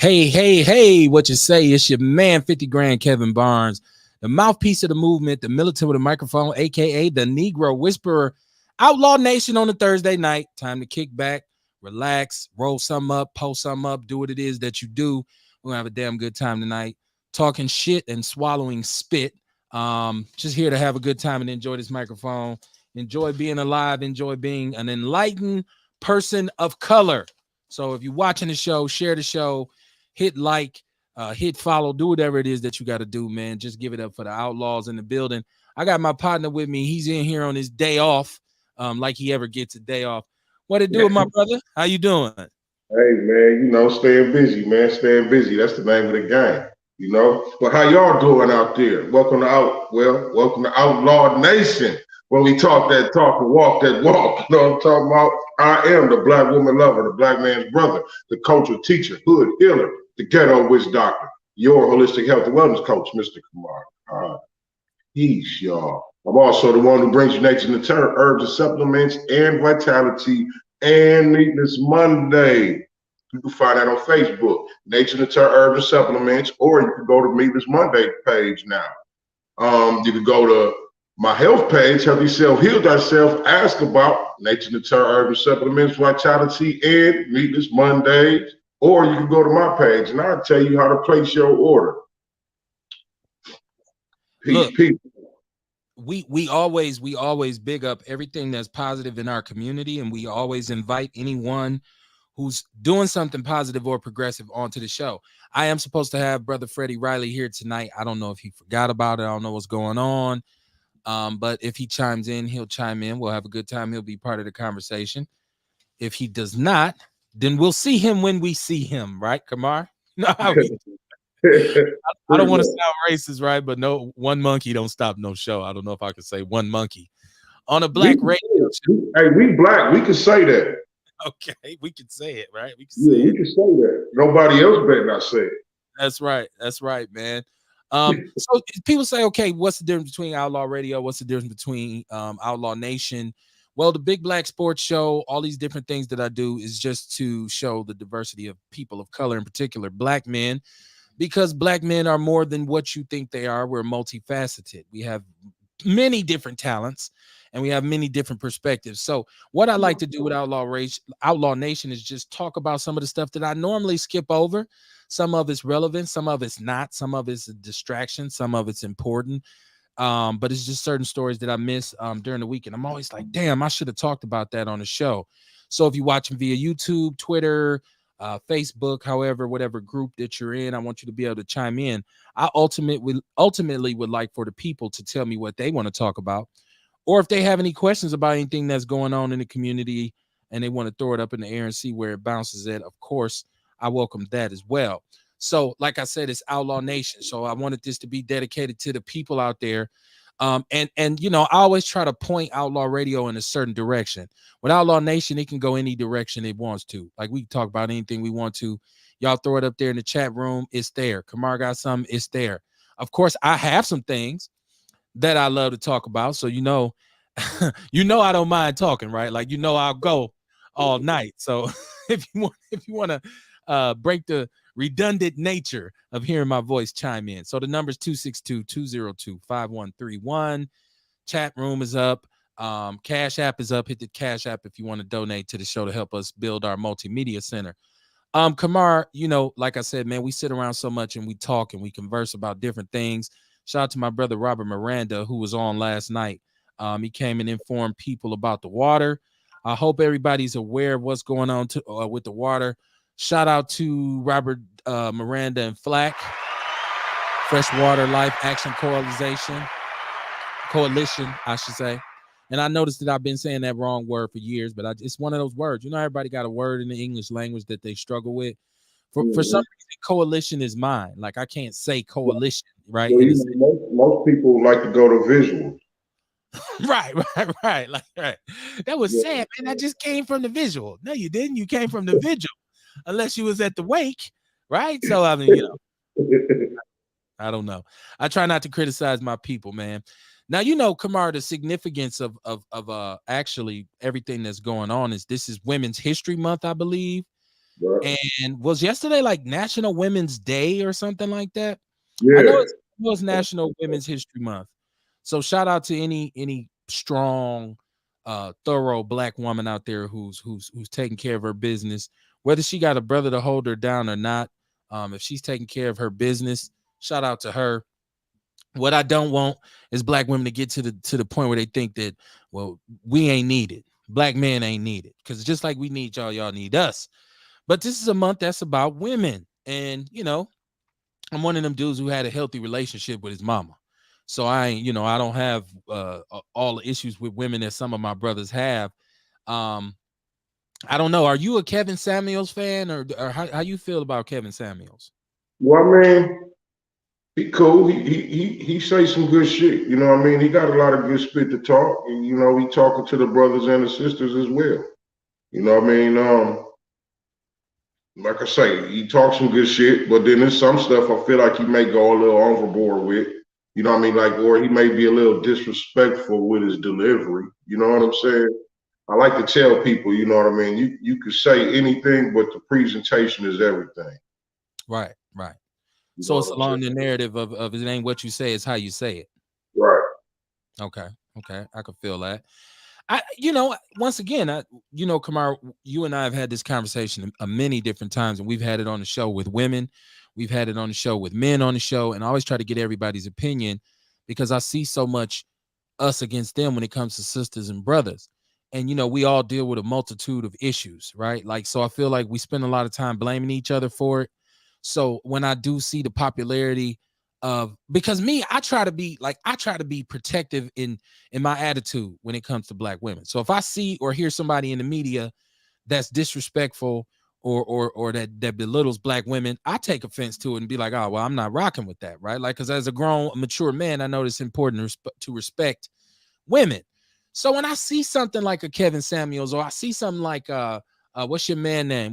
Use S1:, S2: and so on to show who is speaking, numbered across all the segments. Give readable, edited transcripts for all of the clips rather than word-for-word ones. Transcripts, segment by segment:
S1: Hey, what you say? It's your man, 50 grand Kevin Barnes, the mouthpiece of the movement, the militant with a microphone, aka the Negro Whisperer. Outlaw Nation on a Thursday night. Time to kick back, relax, roll something up, post something up, do what it is that you do. We're gonna have a damn good time tonight, talking shit and swallowing spit. Just here to have a good time and enjoy this microphone, enjoy being alive, enjoy being an enlightened person of color. So if you're watching the show, share the show, hit like, hit follow, do whatever it is that you got to do, man. Just give it up for the Outlaws in the building. I got my partner with me. He's in here on his day off, like he ever gets a day off. What it do, my brother? How you doing?
S2: Hey man, staying busy, man. Staying busy. That's the name of the game. But how y'all doing out there? Welcome to Outlaw Nation. Where we talk that talk and walk that walk. You know what I'm talking about? I am the black woman lover, the black man's brother, the cultural teacher, hood healer, the ghetto witch doctor, your holistic health and wellness coach, Mr. Kumar. Peace, y'all. I'm also the one who brings you nature and terror, herbs and supplements, and vitality, and Meatless Monday. You can find that on Facebook, Nature and Terror Herbs and Supplements, or you can go to Meatless Monday page now. You can go to my health page, Help Yourself Heal Thyself, ask about Nature and Terror Herbs and Supplements, vitality, and Meatless Mondays, or you can go to my page and I'll tell you how to place your order.
S1: Peace. We always big up everything that's positive in our community, and we always invite anyone who's doing something positive or progressive onto the show. I am supposed to have Brother Freddie Riley here tonight. I don't know if he forgot about it. I don't know what's going on. But if he chimes in, he'll chime in. We'll have a good time. He'll be part of the conversation. If he does not, then we'll see him when we see him, right, Kamar? No, I don't want to sound racist, right? But no, one monkey don't stop no show. I don't know if I could say one monkey on a black radio show.
S2: Hey, we black. We can say that.
S1: Okay, we can say it, right? We can
S2: say it. We can say that. Nobody else better not say it.
S1: That's right, man. So people say, okay, what's the difference between Outlaw Radio? What's the difference between Outlaw Nation? Well, the Big Black Sports Show, all these different things that I do is just to show the diversity of people of color, in particular black men, because black men are more than what you think they are. We're multifaceted. We have many different talents and we have many different perspectives. So what I like to do with Outlaw Nation is just talk about some of the stuff that I normally skip over. Some of it's relevant, some of it's not, some of it's a distraction, some of it's important. But it's just certain stories that I miss during the week. And I'm always like, damn, I should have talked about that on the show. So if you're watching via YouTube, Twitter, Facebook, however, whatever group that you're in, I want you to be able to chime in. I ultimately would like for the people to tell me what they want to talk about, or if they have any questions about anything that's going on in the community and they want to throw it up in the air and see where it bounces at. Of course, I welcome that as well. So like I said, it's Outlaw Nation. So I wanted this to be dedicated to the people out there. And I always try to point Outlaw Radio in a certain direction. With Outlaw Nation, it can go any direction it wants to. Like, we can talk about anything we want to. Y'all throw it up there in the chat room, it's there. Kamar got something, it's there. Of course, I have some things that I love to talk about. So I don't mind talking, right? Like, I'll go all night. So if you want to break the redundant nature of hearing my voice, chime in. So the number is 262-202-5131. Chat room is up. Cash app is up. Hit the Cash app if you want to donate to the show to help us build our multimedia center. Kamar, like I said, man, we sit around so much and we talk and we converse about different things. Shout out to my brother Robert Miranda, who was on last night. He came and informed people about the water. I hope everybody's aware of what's going on with the water. Shout out to Robert Miranda and Flack, Freshwater Life Action Coalition, I should say. And I noticed that I've been saying that wrong word for years, but it's one of those words. Everybody got a word in the English language that they struggle with. For some reason, coalition is mine. Like, I can't say coalition, right?
S2: Well, most people like to go to visual.
S1: Right. Like, right. That was sad, man. I just came from the visual. No, you didn't. You came from the vigil. Unless you was at the wake, right? So, I mean, I don't know. I try not to criticize my people, man. Now, Kamar, the significance of actually everything that's going on is this is Women's History Month, I believe.
S2: Right.
S1: And was yesterday like National Women's Day or something like that? I know
S2: Yeah.
S1: it was National Women's History Month. So shout out to any strong, thorough black woman out there who's taking care of her business, whether she got a brother to hold her down or not. If she's taking care of her business, shout out to her. What I don't want is black women to get to the point where they think that, well, we ain't needed. Black men ain't needed. Because just like we need y'all, y'all need us. But this is a month that's about women. And, I'm one of them dudes who had a healthy relationship with his mama. So I don't have all the issues with women that some of my brothers have. Um, I don't know. Are you a Kevin Samuels fan, or how you feel about Kevin Samuels?
S2: Well, I mean, he cool. He say some good shit. You know what I mean? He got a lot of good spit to talk. And, he talking to the brothers and the sisters as well. You know what I mean? Like I say, he talks some good shit, but then there's some stuff I feel like he may go a little overboard with. You know what I mean? Like, or he may be a little disrespectful with his delivery. You know what I'm saying? I like to tell people, you know what I mean? You could say anything, but the presentation is everything.
S1: Right, right.
S2: You know
S1: So it's
S2: what I'm saying?
S1: along the narrative of it ain't what you say, it's how you say it.
S2: Right.
S1: Okay, okay, I can feel that. Once again, Kamar, you and I have had this conversation many different times, and we've had it on the show with women, we've had it on the show with men on the show, and I always try to get everybody's opinion because I see so much us against them when it comes to sisters and brothers. And we all deal with a multitude of issues, right? Like, so I feel like we spend a lot of time blaming each other for it. So when I do see the popularity of, because me, I try to be protective in my attitude when it comes to black women. So if I see or hear somebody in the media that's disrespectful or that belittles black women, I take offense to it and be like, oh, well, I'm not rocking with that, right? Like, because as a grown, mature man, I know it's important to respect women. So when I see something like a Kevin Samuels, or I see something like what's your man name?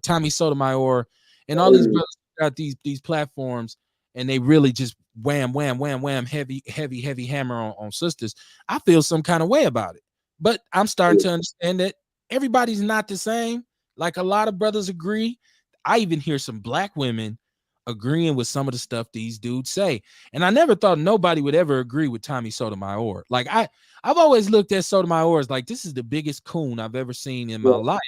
S1: Tommy Sotomayor, and all these brothers got these platforms, and they really just wham, wham, wham, wham, heavy, heavy, heavy hammer on sisters. I feel some kind of way about it. But I'm starting to understand that everybody's not the same. Like, a lot of brothers agree. I even hear some black women agreeing with some of the stuff these dudes say. And I never thought nobody would ever agree with Tommy Sotomayor. Like, I've always looked at Sotomayor as like, this is the biggest coon I've ever seen in my life.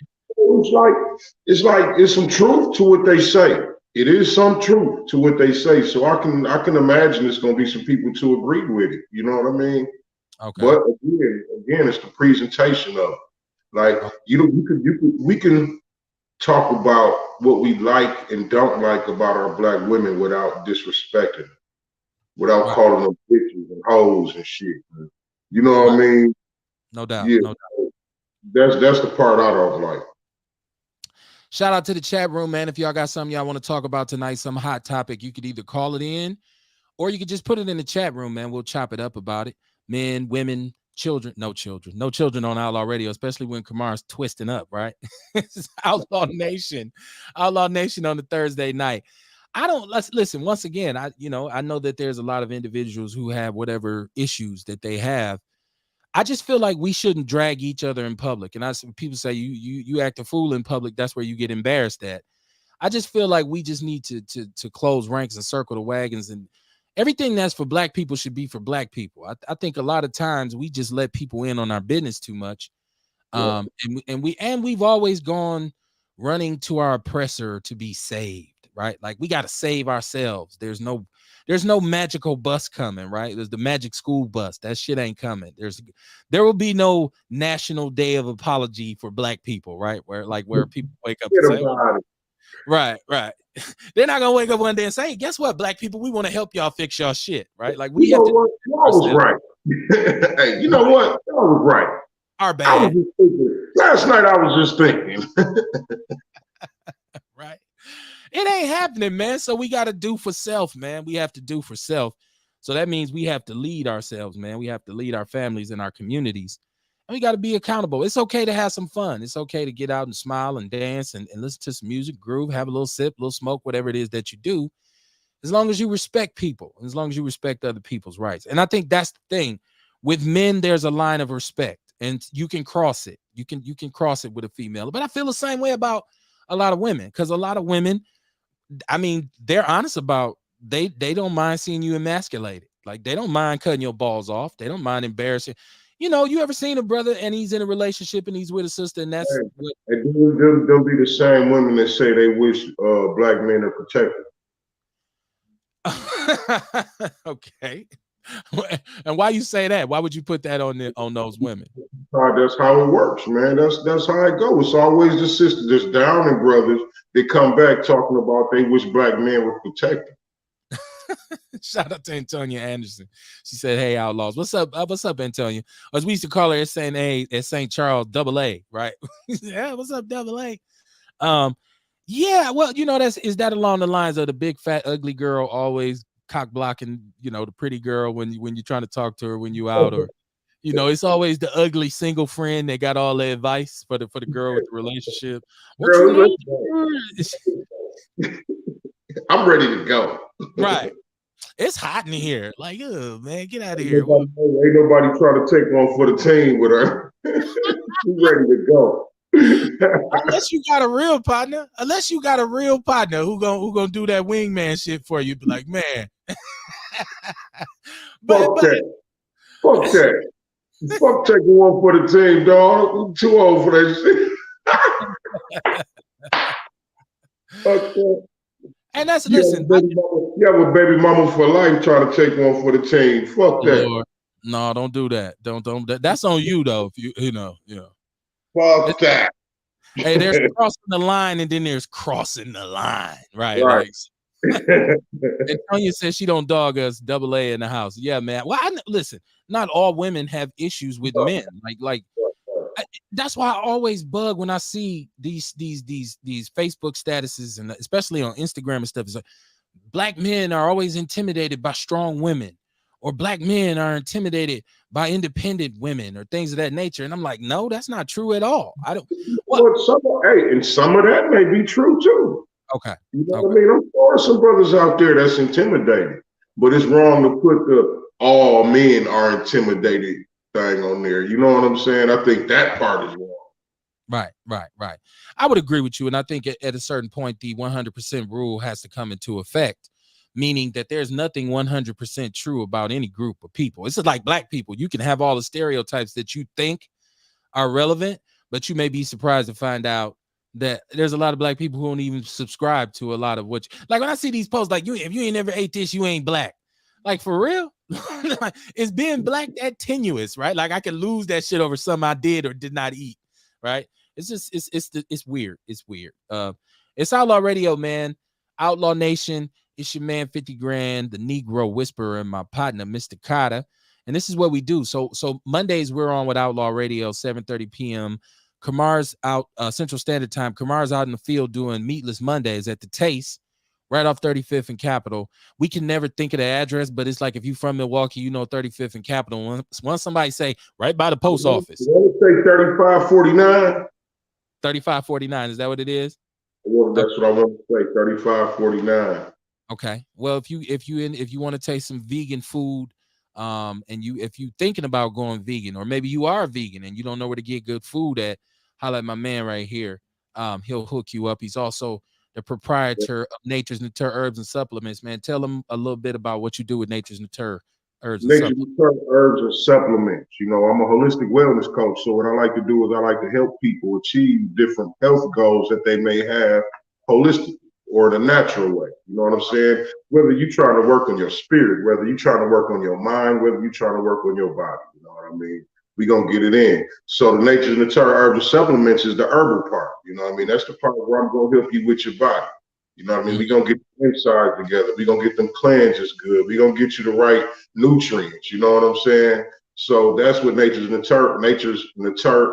S2: It's some truth to what they say. It is some truth to what they say. So I can imagine it's gonna be some people to agree with it. You know what I mean?
S1: Okay.
S2: But again, it's the presentation of it. Like,
S1: Okay.
S2: we can talk about what we like and don't like about our black women without disrespecting them, without
S1: Right.
S2: calling them bitches and hoes and shit. You know what I
S1: Right.
S2: mean?
S1: No doubt.
S2: Yeah,
S1: No doubt.
S2: that's the part I don't like.
S1: Shout out to the chat room, man. If y'all got something y'all want to talk about tonight, some hot topic, you could either call it in or you could just put it in the chat room, man. We'll chop it up about it. Men, women, children. No children on Outlaw Radio, especially when Kamar's twisting up, right? It's Outlaw Nation. Outlaw Nation on the Thursday night. Let's listen. Once again, I know that there's a lot of individuals who have whatever issues that they have. I just feel like we shouldn't drag each other in public. And people say you act a fool in public, that's where you get embarrassed at. I just feel like we just need to close ranks and circle the wagons, and everything that's for black people should be for black people. I think a lot of times we just let people in on our business too much.
S2: Yeah.
S1: We've always gone running to our oppressor to be saved, right? Like, we got to save ourselves. There's no magical bus coming, right? There's the magic school bus. That shit ain't coming. There will be no national day of apology for black people, right? Where people wake up and
S2: Forget
S1: say, oh,
S2: about it.
S1: right. They're not gonna wake up one day and say, hey, guess what, black people, we want to help y'all fix y'all shit, right? Like,
S2: You
S1: we have
S2: know
S1: to
S2: what? Y'all was
S1: ourselves.
S2: right. Hey, you know
S1: Right.
S2: what? Y'all was right.
S1: Our
S2: I was
S1: bad.
S2: just thinking. Last night I was just thinking.
S1: Right. It ain't happening, man. So we got to do for self, man. We have to do for self. So that means we have to lead ourselves, man. We have to lead our families and our communities. And we got to be accountable. It's okay to have some fun. It's okay to get out and smile and dance and listen to some music, groove, have a little sip, a little smoke, whatever it is that you do, as long as you respect people, as long as you respect other people's rights. And I think that's the thing. With men, there's a line of respect, and you can cross it. You can cross it with a female. But I feel the same way about a lot of women, because a lot of women, I mean, they're honest about they don't mind seeing you emasculated. Like they don't mind cutting your balls off. They don't mind embarrassing. You know, you ever seen a brother and he's in a relationship and he's with a sister, and that's what.
S2: And they'll be the same women that say they wish black men are protected.
S1: Okay. And why you say that? Why would you put that on those women?
S2: That's how it works, man. That's how it goes. It's always the sisters, there's downing brothers that come back talking about they wish black men were protected.
S1: Shout out to Antonia Anderson. She said, "Hey, Outlaws, what's up? What's up, Antonia?" As we used to call her at St. Charles, Double A, right? Yeah, what's up, Double A? Yeah, well, you know, is that along the lines of the big fat ugly girl always cock blocking, you know, the pretty girl when you're trying to talk to her when you out, or you know, it's always the ugly single friend that got all the advice for the girl with the relationship. What
S2: Girl,
S1: you
S2: know? I'm ready to go.
S1: Right. It's hot in here. Like, oh man, get out of here.
S2: Ain't nobody trying to take one for the team with her. She's ready to go.
S1: Unless you got a real partner. Unless you got a real partner who gonna do that wingman shit for you. Be like, man.
S2: Fuck that. Fuck that. Fuck taking one for the team, dog. I'm too old for that shit. Fuck that.
S1: And that's listen.
S2: You have a baby mama for life trying to take one for the team. Fuck that.
S1: Lord. No, don't do that. Don't. That's on you though. If you know.
S2: Fuck that.
S1: Hey, there's crossing the line, and then there's crossing the line, right?
S2: Right.
S1: And Tonya says she don't dog us. Double A in the house. Yeah, man. Well, listen. Not all women have issues with men. That's why I always bug when I see these Facebook statuses, and especially on Instagram and stuff. It's like black men are always intimidated by strong women, or black men are intimidated by independent women, or things of that nature. And I'm like, no, that's not true at all. I don't.
S2: And some of that may be true too.
S1: Okay.
S2: You know what I mean? I'm sure some brothers out there that's intimidated, but it's wrong to put the all men are intimidated thing on there. You know what I'm saying? I think that part is wrong.
S1: Right. I would agree with you. And I think at a certain point, the 100% rule has to come into effect, meaning that there's nothing 100% true about any group of people. It's just like black people. You can have all the stereotypes that you think are relevant, but you may be surprised to find out that there's a lot of black people who don't even subscribe to a lot of what like when I see these posts, like if you ain't never ate this, you ain't black. Like for real? Like, is being black that tenuous, right? Like I can lose that shit over something I did or did not eat, right? It's just it's weird. It's weird. It's Outlaw Radio, man. Outlaw Nation. It's your man 50 Grand, the Negro Whisperer, and my partner, Mr. Carter. And this is what we do. So Mondays we're on with Outlaw Radio, 7:30 p.m. Kamar's out Central Standard Time. Kamar's out in the field doing Meatless Mondays at the Taste, right off 35th and Capitol. We can never think of the address, but it's like if you're from Milwaukee, you know 35th and Capitol. Once somebody say right by the post office.
S2: You want to say 3549?
S1: 3549, is that what it is?
S2: Well, that's what I want to say, 3549.
S1: Okay. Well, if you want to taste some vegan food, and if you thinking about going vegan, or maybe you are vegan and you don't know where to get good food at, holla at my man right here. He'll hook you up. He's also the proprietor of Nature's Nature Herbs and Supplements. Man, tell them a little bit about what you do with Nature's Nature Herbs and Supplements.
S2: Nature's Nature Herbs and Supplements. You know, I'm a holistic wellness coach, so what I like to do is I like to help people achieve different health goals that they may have holistically or the natural way. You know what I'm saying? Whether you're trying to work on your spirit, whether you're trying to work on your mind, whether you're trying to work on your body. You know what I mean? We're going to get it in. So the Nature's Nature Herbs and Supplements is the herbal part. You know what I mean? That's the part where I'm going to help you with your body. You know what I mean? We're going to get the inside together. We're going to get them cleanses good. We're going to get you the right nutrients. You know what I'm saying? So that's what Nature's Nature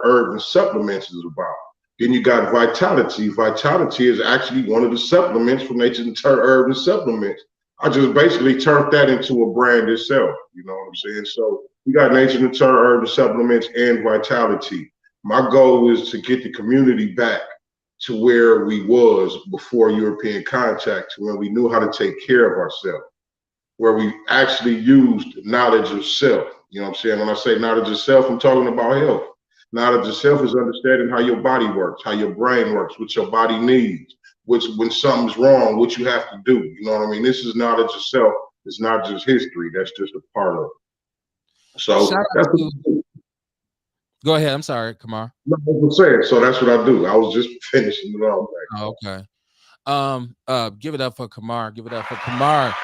S2: Herbs and Supplements is about. Then you got Vitality. Vitality is actually one of the supplements from Nature's Nature Herbs and Supplements. I just basically turned that into a brand itself. You know what I'm saying? So we got Nature's Nature Herbs and Supplements and Vitality. My goal is to get the community back to where we was before European contact, when we knew how to take care of ourselves, where we actually used knowledge of self. You know what I'm saying? When I say knowledge of self, I'm talking about health. Knowledge of self is understanding how your body works, how your brain works, what your body needs, which when something's wrong, what you have to do. You know what I mean? This is knowledge of self. It's not just history. That's just a part of it.
S1: Shout
S2: So
S1: out
S2: that's
S1: to.
S2: what
S1: Go ahead. I'm sorry, Kamar.
S2: I'm saying. So that's what I do. I was just finishing it off.
S1: Oh, okay. Give it up for Kamar. Give it up for Kamar.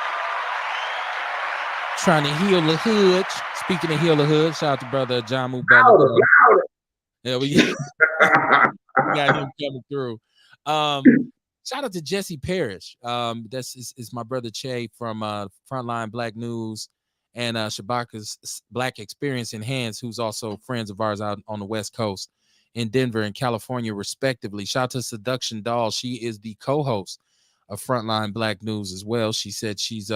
S1: Trying to heal the hood. Speaking of heal the hood, shout out to brother John Mubella. Yeah, we got him coming through. Shout out to Jesse Parrish. That's is my brother Che from Frontline Black News and Shabaka's Black Experience Enhanced, who's also friends of ours out on the West Coast in Denver and California, respectively. Shout out to Seduction Doll. She is the co-host of Frontline Black News as well. She said she's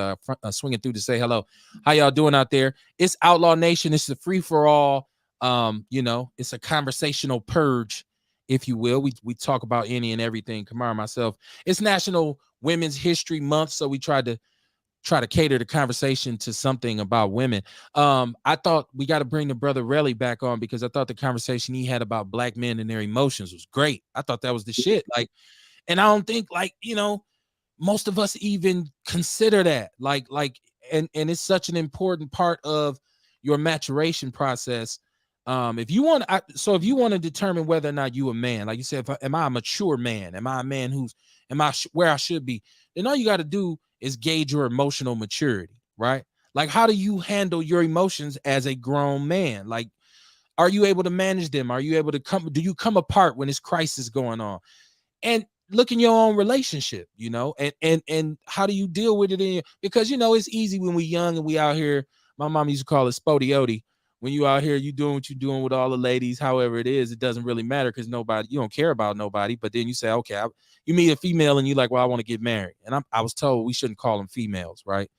S1: swinging through to say hello. How y'all doing out there? It's Outlaw Nation. It's a free-for-all. It's a conversational purge, if you will. We talk about any and everything. Kamar and myself. It's National Women's History Month, so we try to cater the conversation to something about women. I thought we got to bring the brother Relly back on because I thought the conversation he had about black men and their emotions was great. I thought that was the shit. And I don't think most of us even consider that and it's such an important part of your maturation process. If you want to determine whether or not you a man, like you said, am I a mature man? Am I a man where I should be? Then all you got to do is gauge your emotional maturity, right? Like, how do you handle your emotions as a grown man? Like, are you able to manage them? Are you able to do you come apart when this crisis going on? And look in your own relationship, and how do you deal with it because it's easy when we young and we out here. My mom used to call it spodioti. When you out here, you doing what you're doing with all the ladies, however it is, it doesn't really matter because you don't care about nobody. But then you say, okay, you meet a female and you like, well, I want to get married. And I was told we shouldn't call them females, right?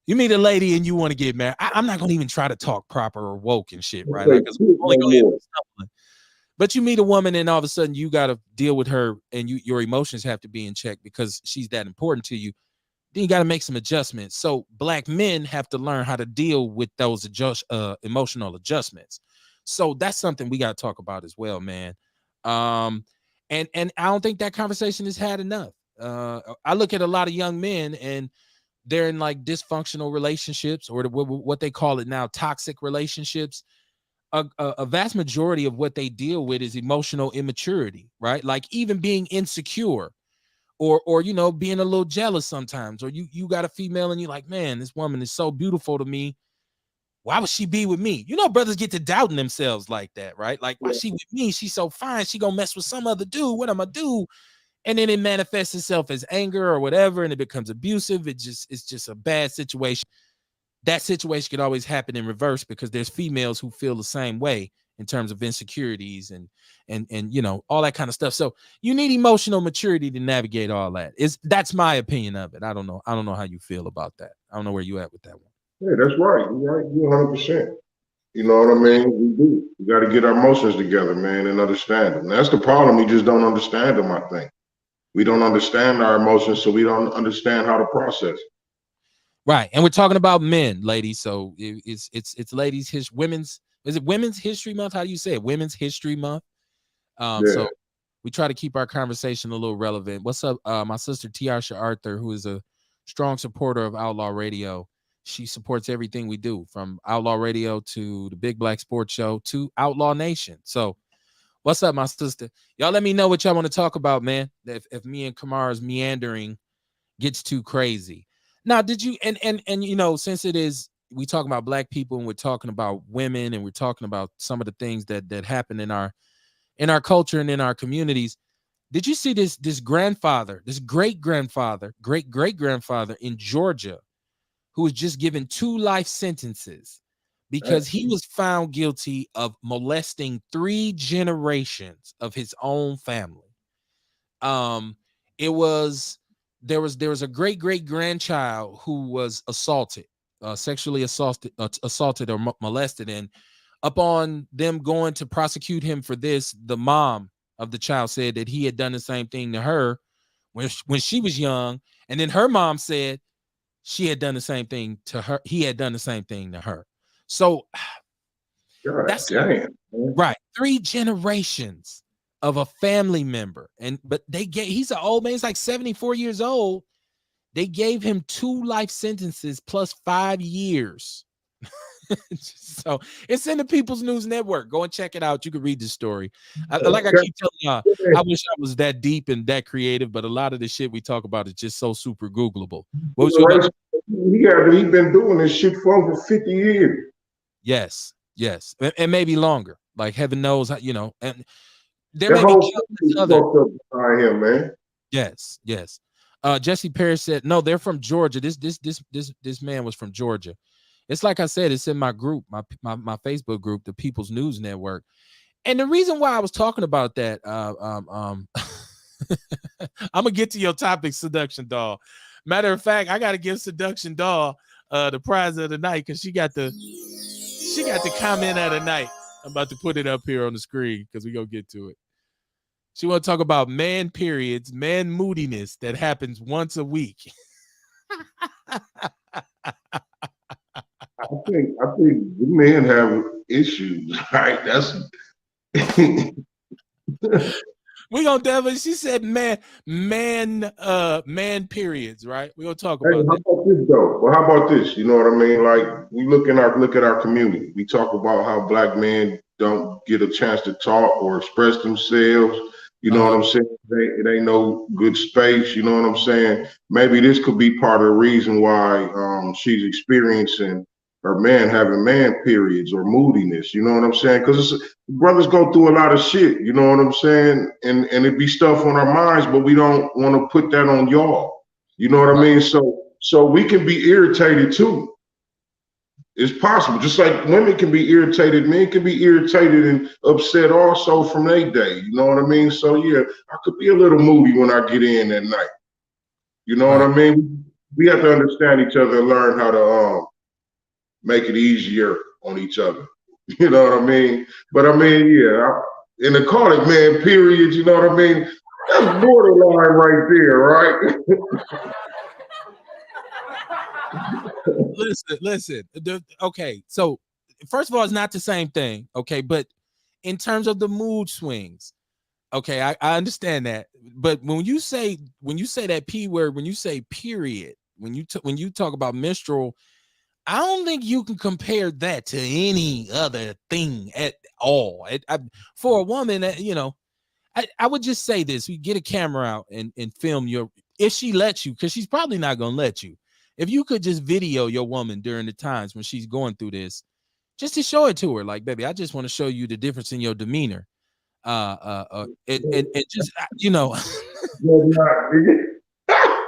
S1: You meet a lady and you want to get married. I'm not going to even try to talk proper or woke and shit, right? Like, only going but you meet a woman and all of a sudden you got to deal with her and your emotions have to be in check because she's that important to you. Then you got to make some adjustments. So black men have to learn how to deal with those emotional adjustments. So that's something we got to talk about as well, man. And I don't think that conversation is had enough. I look at a lot of young men and they're in like dysfunctional relationships or what they call it now, toxic relationships. A vast majority of what they deal with is emotional immaturity, right? Like even being insecure or being a little jealous sometimes, or you got a female and you're like, man, this woman is so beautiful to me. Why would she be with me? Brothers get to doubting themselves like that, right? Like, why she with me? She's so fine. She gonna mess with some other dude. What am I do? And then it manifests itself as anger or whatever, and it becomes abusive. It's just a bad situation. That situation could always happen in reverse because there's females who feel the same way in terms of insecurities and all that kind of stuff. So you need emotional maturity to navigate all that. That's my opinion of it. I don't know how you feel about that. I don't know where you at with that one.
S2: Yeah, that's right. You're right. You're 100%. You know what I mean? We do. We got to get our emotions together, man, and understand them. That's the problem. We just don't understand them, I think. We don't understand our emotions, so we don't understand how to process.
S1: Right. And we're talking about men, ladies. So it's ladies, women's history month? How do you say it? Women's History Month. So we try to keep our conversation a little relevant. What's up? My sister Tiarsha Arthur, who is a strong supporter of Outlaw Radio. She supports everything we do, from Outlaw Radio to the Big Black Sports Show to Outlaw Nation. So what's up, my sister? Y'all let me know what y'all want to talk about, man. If me and Kamar's meandering gets too crazy. Now, did you and since it is we talking about black people and we're talking about women and we're talking about some of the things that happen in our culture and in our communities, did you see this grandfather, this great great grandfather in Georgia who was just given 2 life sentences because he was found guilty of molesting 3 generations of his own family? There was a great grandchild who was assaulted, sexually assaulted or molested, and upon them going to prosecute him for this, the mom of the child said that he had done the same thing to her when she was young, and then her mom said she had done the same thing to her. He had done the same thing to her. So
S2: God
S1: That's
S2: damn, man.
S1: right. 3 generations of a family member. But he's an old man, he's like 74 years old. They gave him 2 life sentences plus 5 years. So it's in the People's News Network. Go and check it out. You can read the story. Like I keep telling y'all, I wish I was that deep and that creative, but a lot of the shit we talk about is just so super Googleable. What was your
S2: He been doing this shit for over 50 years.
S1: Yes, and maybe longer. Like heaven knows, how. And there
S2: The
S1: may be
S2: whole
S1: countless
S2: thing
S1: other.
S2: fucked up behind him, man.
S1: Yes. Jesse Parrish said, no, they're from Georgia. This man was from Georgia. It's like I said, it's in my group, my Facebook group, the People's News Network. And the reason why I was talking about that, I'm gonna get to your topic, Seduction Doll. Matter of fact, I gotta give Seduction Doll the prize of the night because she got the comment of the night. I'm about to put it up here on the screen because we gonna get to it. She want to talk about man periods, man moodiness that happens once a week.
S2: I think the men have issues, right? That's
S1: We gonna definitely. She said, man periods, right? We gonna talk
S2: Hey,
S1: about
S2: how
S1: that.
S2: about this though? Well, how about this? You know what I mean? Like we look at our community. We talk about how black men don't get a chance to talk or express themselves. You know what I'm saying? It ain't no good space. You know what I'm saying? Maybe this could be part of the reason why she's experiencing her man having man periods or moodiness. You know what I'm saying? Because brothers go through a lot of shit. You know what I'm saying? And it be stuff on our minds, but we don't want to put that on y'all. You know what I mean? So we can be irritated too. It's possible. Just like women can be irritated, men can be irritated and upset also from their day. You know what I mean? So yeah, I could be a little moody when I get in at night. You know what I mean? We have to understand each other and learn how to make it easier on each other. You know what I mean? But I mean, yeah, in the call it man period, you know what I mean? That's borderline right there, right?
S1: Listen. Okay, so first of all, it's not the same thing. Okay, but in terms of the mood swings, okay, I understand that. But when you say that P word, when you say period, when you talk about menstrual, I don't think you can compare that to any other thing at all. For a woman, I would just say this: we get a camera out and film if she lets you, because she's probably not gonna let you. If you could just video your woman during the times when she's going through this, just to show it to her, like, baby, I just want to show you the difference in your demeanor. And just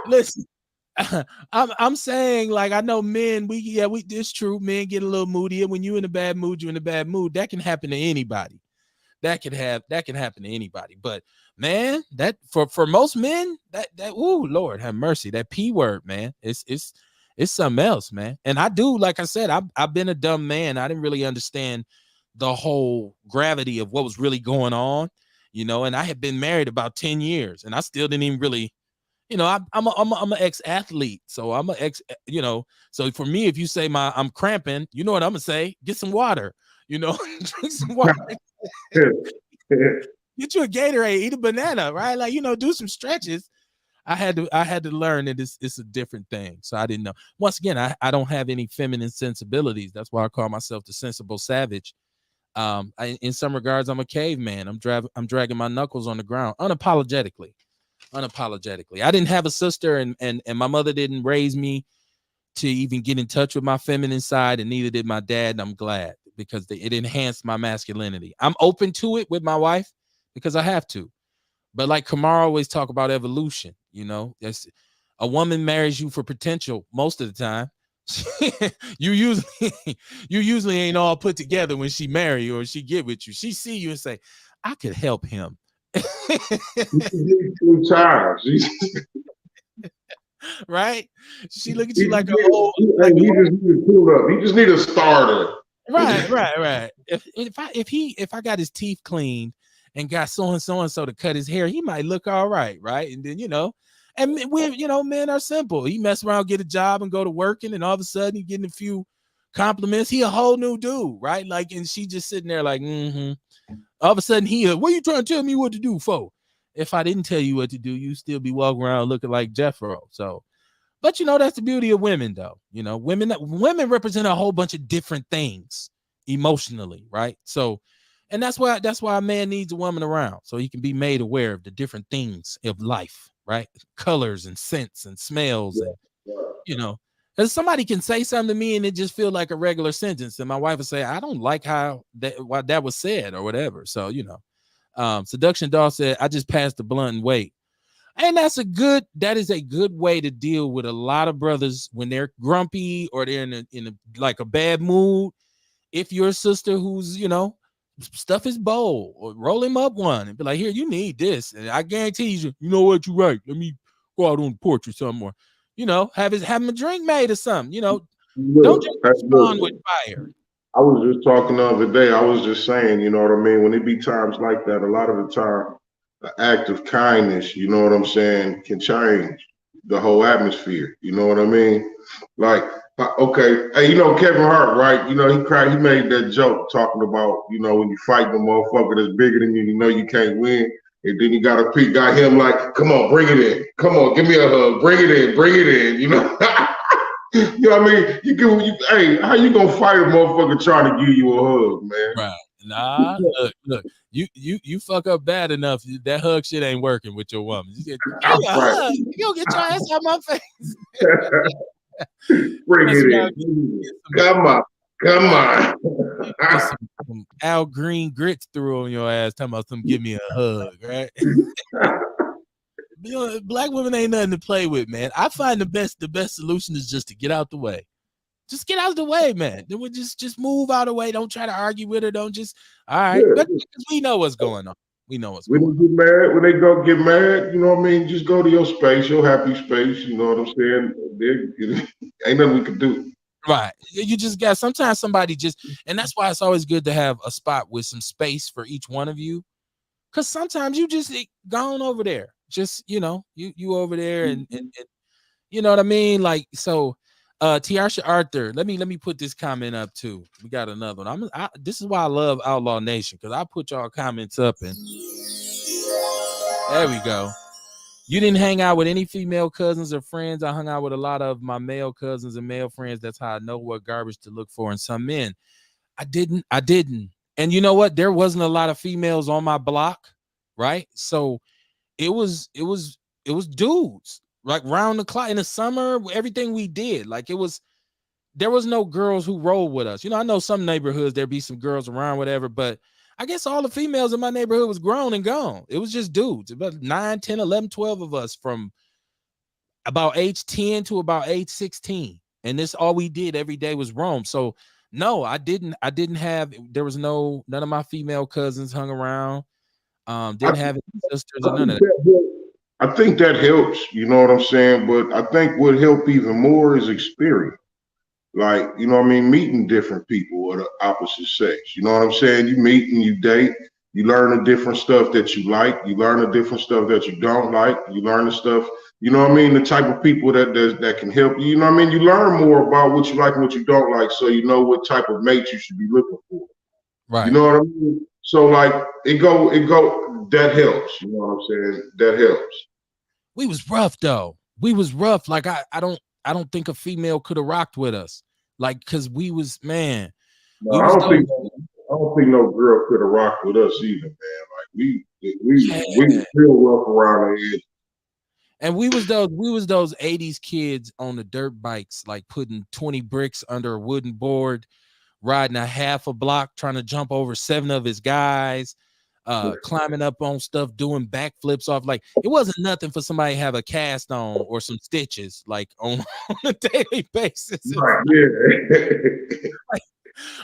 S1: listen. I'm saying, like, I know men, it's true, men get a little moody, and when you're in a bad mood, you're in a bad mood. That can happen to anybody. That can happen to anybody. But man, that for most men, that Lord have mercy, that P word, man, it's something else, man. And I do, like I said, I've been a dumb man. I didn't really understand the whole gravity of what was really going on, and I had been married about 10 years and I still didn't even really, I'm an ex-athlete. So I'm an ex, so for me, if you say I'm cramping, you know what I'm gonna say? Get some water, drink some water. Get you a Gatorade, eat a banana, right? Like, do some stretches. I had to learn that it's a different thing. So I didn't know. Once again, I don't have any feminine sensibilities. That's why I call myself the sensible savage. In some regards, I'm a caveman. I'm dragging my knuckles on the ground unapologetically. I didn't have a sister, and my mother didn't raise me to even get in touch with my feminine side, and neither did my dad. And I'm glad, because it enhanced my masculinity. I'm open to it with my wife because I have to. But like Kamara always talk about evolution, that's a woman marries you for potential most of the time. you usually ain't all put together when she marry you or she get with you. She see you and say, I could help him.
S2: 2 times.
S1: Right? She look at you like a whole.
S2: He just need to pull up. He just need a starter.
S1: Right. If I got his teeth cleaned and got so and so to cut his hair, he might look all right, and then and we men are simple. He mess around, get a job, and go to working, and all of a sudden he getting a few compliments. He a whole new dude, right? Like, and she just sitting there like, all of a sudden what are you trying to tell me what to do for? If I didn't tell you what to do, you still be walking around looking like Jethro. So, but that's the beauty of women, though. Women represent a whole bunch of different things emotionally, right? So, and that's why a man needs a woman around, so he can be made aware of the different things of life, right? Colors and scents and smells, and because somebody can say something to me and it just feel like a regular sentence, and my wife would say, I don't like why that was said or whatever. So, Seduction Doll said, I just passed the blunt and wait. And that is a good way to deal with a lot of brothers when they're grumpy or they're in a bad mood. If your sister who's, stuff is bold, or roll him up one and be like, here, you need this. And I guarantee you know what, you're right. Let me go out on the porch or something more. Have him a drink made or something. Don't just respond with fire.
S2: I was just talking the other day. I was just saying, you know what I mean? When it be times like that, a lot of the time, an act of kindness, you know what I'm saying, can change the whole atmosphere. You know what I mean? Like, okay, hey, Kevin Hart, right? He made that joke talking about, when you fight the motherfucker that's bigger than you, you can't win. And then you got him like, come on, bring it in. Come on, give me a hug. Bring it in, You know what I mean? Hey, how you gonna fight a motherfucker trying to give you a hug, man?
S1: Right. Nah, look, you fuck up bad enough. That hug shit ain't working with your woman. You hug. You gonna get your ass out my face.
S2: Bring it in. Come on.
S1: Some Al Green grits through on your ass, talking about some give me a hug, right? Black women ain't nothing to play with, man. I find the best solution is just to get out the way. Just get out of the way, man. Then we just move out of the way. Don't try to argue with her. Don't just all right. Yeah. Because we know what's going on. We know what's going on.
S2: When they go get mad, you know what I mean? Just go to your space, your happy space. You know what I'm saying? Ain't nothing we can do.
S1: Right. You just got sometimes somebody and that's why it's always good to have a spot with some space for each one of you. Because sometimes you just gone over there. Just, you over there and you know what I mean? Like, so Tiarsha Arthur, let me put this comment up too. We got another one. This is why I love Outlaw Nation, because I put y'all comments up and there we go. You didn't hang out with any female cousins or friends. I hung out with a lot of my male cousins and male friends. That's how I know what garbage to look for in some men. I didn't. And you know what? There wasn't a lot of females on my block, right? So it was dudes, like round the clock in the summer, everything we did. Like there was no girls who rolled with us. I know some neighborhoods there'd be some girls around, whatever, but I guess all the females in my neighborhood was grown and gone. It was just dudes, about 9, 10, 11, 12 of us from about age 10 to about age 16. And this all we did every day was roam. So no, I didn't have, there was none of my female cousins hung around. Didn't have any sisters or none of that.
S2: I think that helps, you know what I'm saying? But I think what helped even more is experience. Like, you know what I mean? Meeting different people of the opposite sex. You know what I'm saying? You meet and you date. You learn the different stuff that you like. You learn the different stuff that you don't like. You learn the stuff, you know what I mean? The type of people that can help you. You know what I mean? You learn more about what you like and what you don't like, so you know what type of mate you should be looking for.
S1: Right.
S2: You know what I mean? So like it go, that helps. You know what I'm saying? That helps.
S1: We was rough though. We was rough. Like I don't think a female could have rocked with us. Like, because we was, man.
S2: No, I don't think no girl could have rocked with us either, man. Like we was real rough around the edge.
S1: And we was those 80s kids on the dirt bikes, like putting 20 bricks under a wooden board, riding a half a block, trying to jump over 7 of his guys, climbing up on stuff, doing backflips off. Like, it wasn't nothing for somebody to have a cast on or some stitches, like on a daily basis.
S2: Right, yeah.
S1: Like,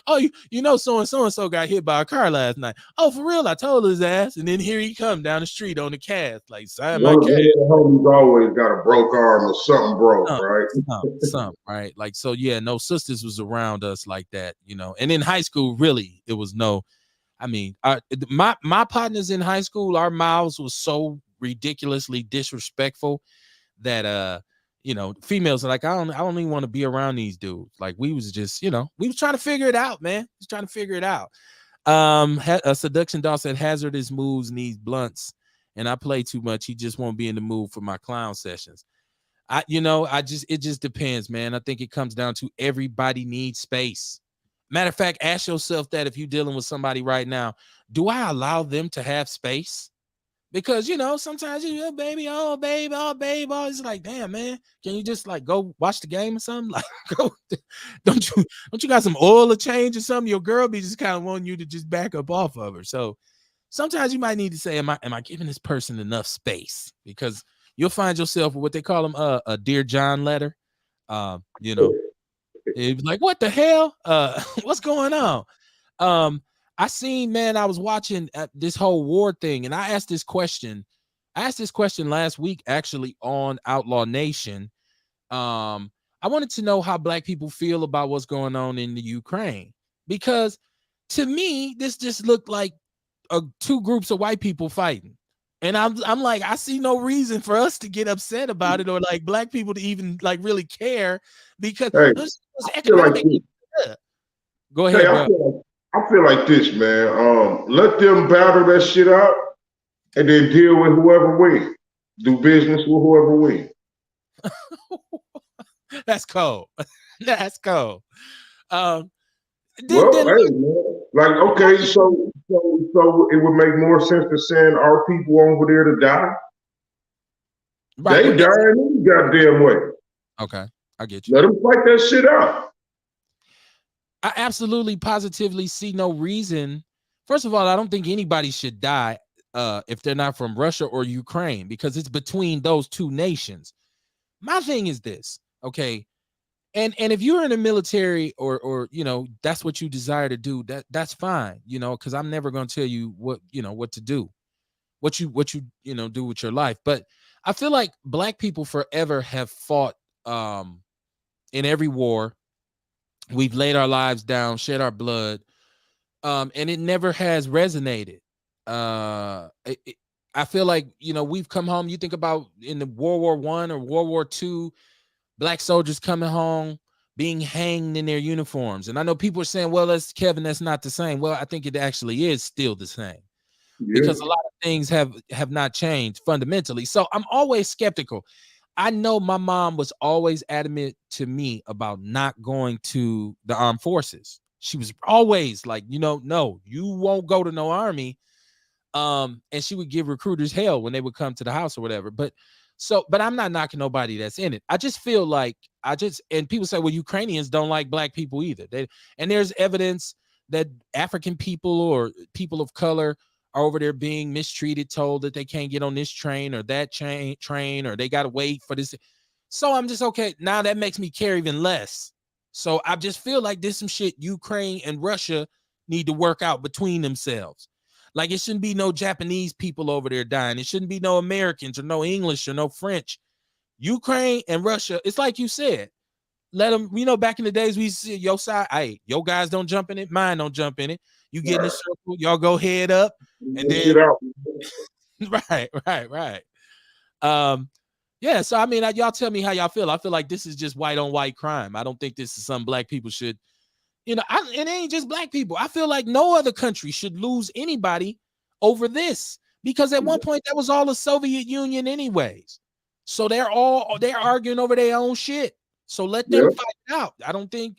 S1: oh, so-and-so got hit by a car last night. Oh, for real? I told his ass. And then here he come down the street on the cast. Like, sign my cast.
S2: The homies always got a broke arm or something broke, right?
S1: Something, right? Like, so yeah, no sisters was around us like that, And in high school, really, it was no. I mean, my partners in high school, our mouths was so ridiculously disrespectful that females are like, I don't even want to be around these dudes. Like we was just, we was trying to figure it out, man. We was trying to figure it out. A seduction doll said hazardous moves needs blunts, and I play too much. He just won't be in the mood for my clown sessions. It just depends, man. I think it comes down to everybody needs space. Matter of fact, ask yourself that if you're dealing with somebody right now, do I allow them to have space? Because sometimes baby, oh baby, oh baby, oh, it's like, damn, man, can you just like go watch the game or something? Like, go, don't you got some oil to change or something? Your girl be just kind of wanting you to just back up off of her. So sometimes you might need to say, am I giving this person enough space? Because you'll find yourself with what they call them a Dear John letter. It's like, what the hell? What's going on? I seen, man, I was watching this whole war thing, and I asked this question. Last week, actually, on Outlaw Nation. I wanted to know how Black people feel about what's going on in the Ukraine, because to me, this just looked like two groups of white people fighting. And I'm like, I see no reason for us to get upset about it, or like Black people to even like really care, because
S2: Hey,
S1: it's economic. Go ahead,
S2: hey,
S1: bro.
S2: I feel like this, man. Let them battle that shit out, and then deal with whoever wins. Do business with whoever wins.
S1: That's cold. That's cold.
S2: Well, hey, man. Like, okay, so it would make more sense to send our people over there to die. Right, they dying any goddamn way.
S1: Okay, I get you.
S2: Let them fight that shit out.
S1: I absolutely positively see no reason. First of all, I don't think anybody should die if they're not from Russia or Ukraine, because it's between those two nations. My thing is this, okay? And if you're in the military or that's what you desire to do, that's fine, because I'm never going to tell you what to do, what you do with your life. But I feel like Black people forever have fought in every war. We've laid our lives down, shed our blood, and it never has resonated. I feel like we've come home. You think about in the World War I or World War II, Black soldiers coming home, being hanged in their uniforms. And I know people are saying, well, that's not the same. Well, I think it actually is still the same, because a lot of things have not changed fundamentally. So I'm always skeptical. I know my mom was always adamant to me about not going to the armed forces. She was always like, no, you won't go to no army. And she would give recruiters hell when they would come to the house or whatever. But I'm not knocking nobody that's in it. I just feel like and people say, well, Ukrainians don't like Black people either. And there's evidence that African people or people of color are over there being mistreated, told that they can't get on this train or that train, or they got to wait for this. So I'm just, okay, now that makes me care even less. So I just feel like there's some shit Ukraine and Russia need to work out between themselves. Like, it shouldn't be no Japanese people over there dying. It shouldn't be no Americans or no English or no French. Ukraine and Russia, it's like you said, let them, back in the days, we see your side, hey, your guys don't jump in it, mine don't jump in it. You get in the circle, y'all go head up, and then right. Yeah, so I mean, y'all tell me how y'all feel. I feel like this is just white on white crime. I don't think this is something Black people should, and it ain't just Black people. I feel like no other country should lose anybody over this, because at one point that was all the Soviet Union anyways. So they're arguing over their own shit. So let them fight it out. I don't think,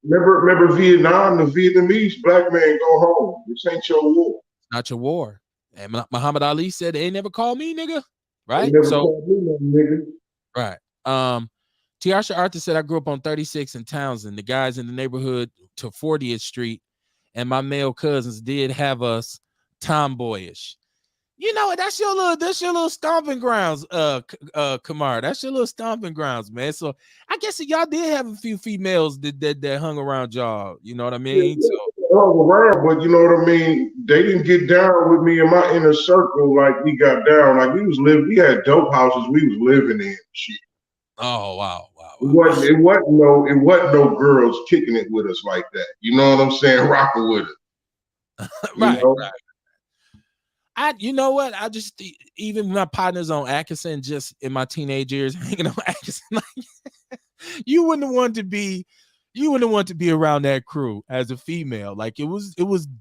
S2: Remember Vietnam, the Vietnamese Black man go home. This ain't your war.
S1: Not your war. And Muhammad Ali said, they ain't never called me nigga. Right?
S2: They never called me nigga.
S1: Right. Tiasha Arthur said, I grew up on 36 in Townsend. The guys in the neighborhood to 40th Street and my male cousins did have us tomboyish. That's your little stomping grounds, Kamar. That's your little stomping grounds, man. So I guess y'all did have a few females that hung around y'all. You know what I mean?
S2: Yeah, hung around, but you know what I mean? They didn't get down with me in my inner circle like we got down. Like we had dope houses we was living in. Shit.
S1: Oh wow.
S2: It wasn't no girls kicking it with us like that. You know what I'm saying? Rocking with us.
S1: Right. You know what? I just even my partners on Atkinson, just in my teenage years, hanging on Atkinson, like you wouldn't want to be, you wouldn't want to be around that crew as a female. Like it was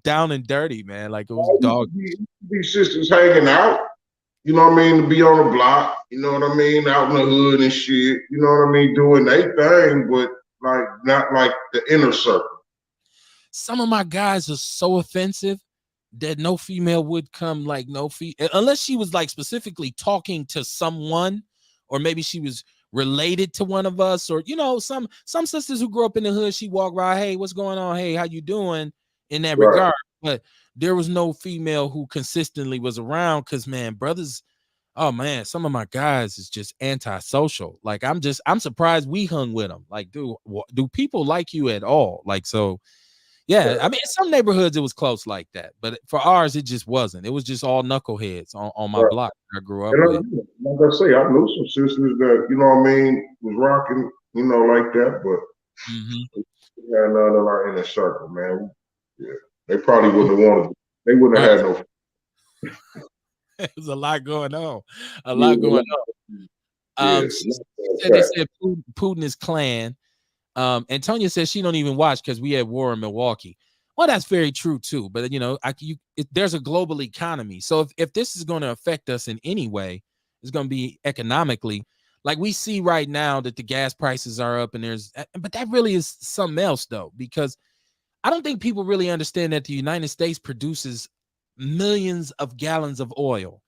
S1: down and dirty, man. Like it was dog.
S2: Be sisters hanging out. You know what I mean? To be on the block. You know what I mean? Out in the hood and shit. You know what I mean? Doing their thing, but like not like the inner circle.
S1: Some of my guys are so offensive that no female would come, like no unless she was like specifically talking to someone, or maybe she was related to one of us, or some sisters who grew up in the hood, she walked around, hey, what's going on, hey, how you doing, in that regard. But there was no female who consistently was around, because man, brothers, oh man, some of my guys is just antisocial. Like I'm surprised we hung with them. Like, do people like you at all? Like, so yeah, I mean, in some neighborhoods it was close like that, but for ours it just wasn't. It was just all knuckleheads on my block I grew up with.
S2: Like I say, I knew some sisters that, you know what I mean, was rocking, you know, like that, but yeah, none of our inner circle, man. Yeah, they probably wouldn't have wanted. They wouldn't have had no.
S1: There's a lot going on. A lot going on. They said Putin is clan. Antonia says she don't even watch because we had war in Milwaukee. Well, that's very true too. But there's a global economy. So if this is going to affect us in any way, it's going to be economically. Like we see right now that the gas prices are up, but that really is something else though, because I don't think people really understand that the United States produces millions of gallons of oil,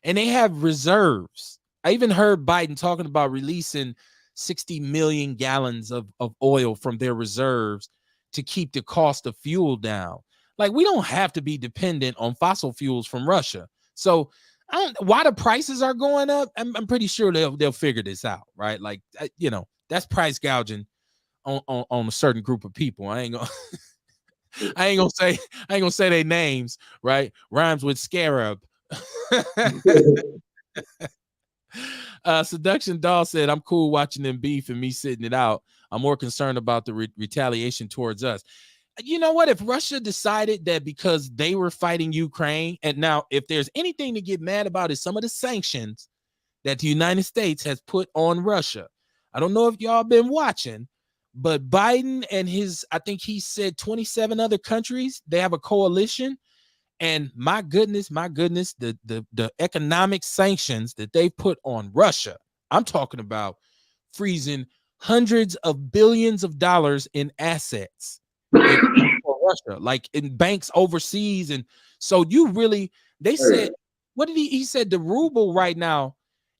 S1: and they have reserves. I even heard Biden talking about releasing 60 million gallons of oil from their reserves to keep the cost of fuel down. Like, we don't have to be dependent on fossil fuels from Russia. So why the prices are going up, I'm pretty sure they'll figure this out, right? Like, that's price gouging on a certain group of people. I ain't gonna say their names, right? Rhymes with scarab. Seduction Doll said, I'm cool watching them beef and me sitting it out. I'm more concerned about the retaliation towards us. You know what? If Russia decided that because they were fighting Ukraine, and now if there's anything to get mad about is some of the sanctions that the United States has put on Russia. I don't know if y'all been watching, but Biden and I think he said 27 other countries, they have a coalition. And my goodness, the economic sanctions that they put on Russia, I'm talking about freezing hundreds of billions of dollars in assets for Russia, like in banks overseas. And so they said, what did he said the ruble right now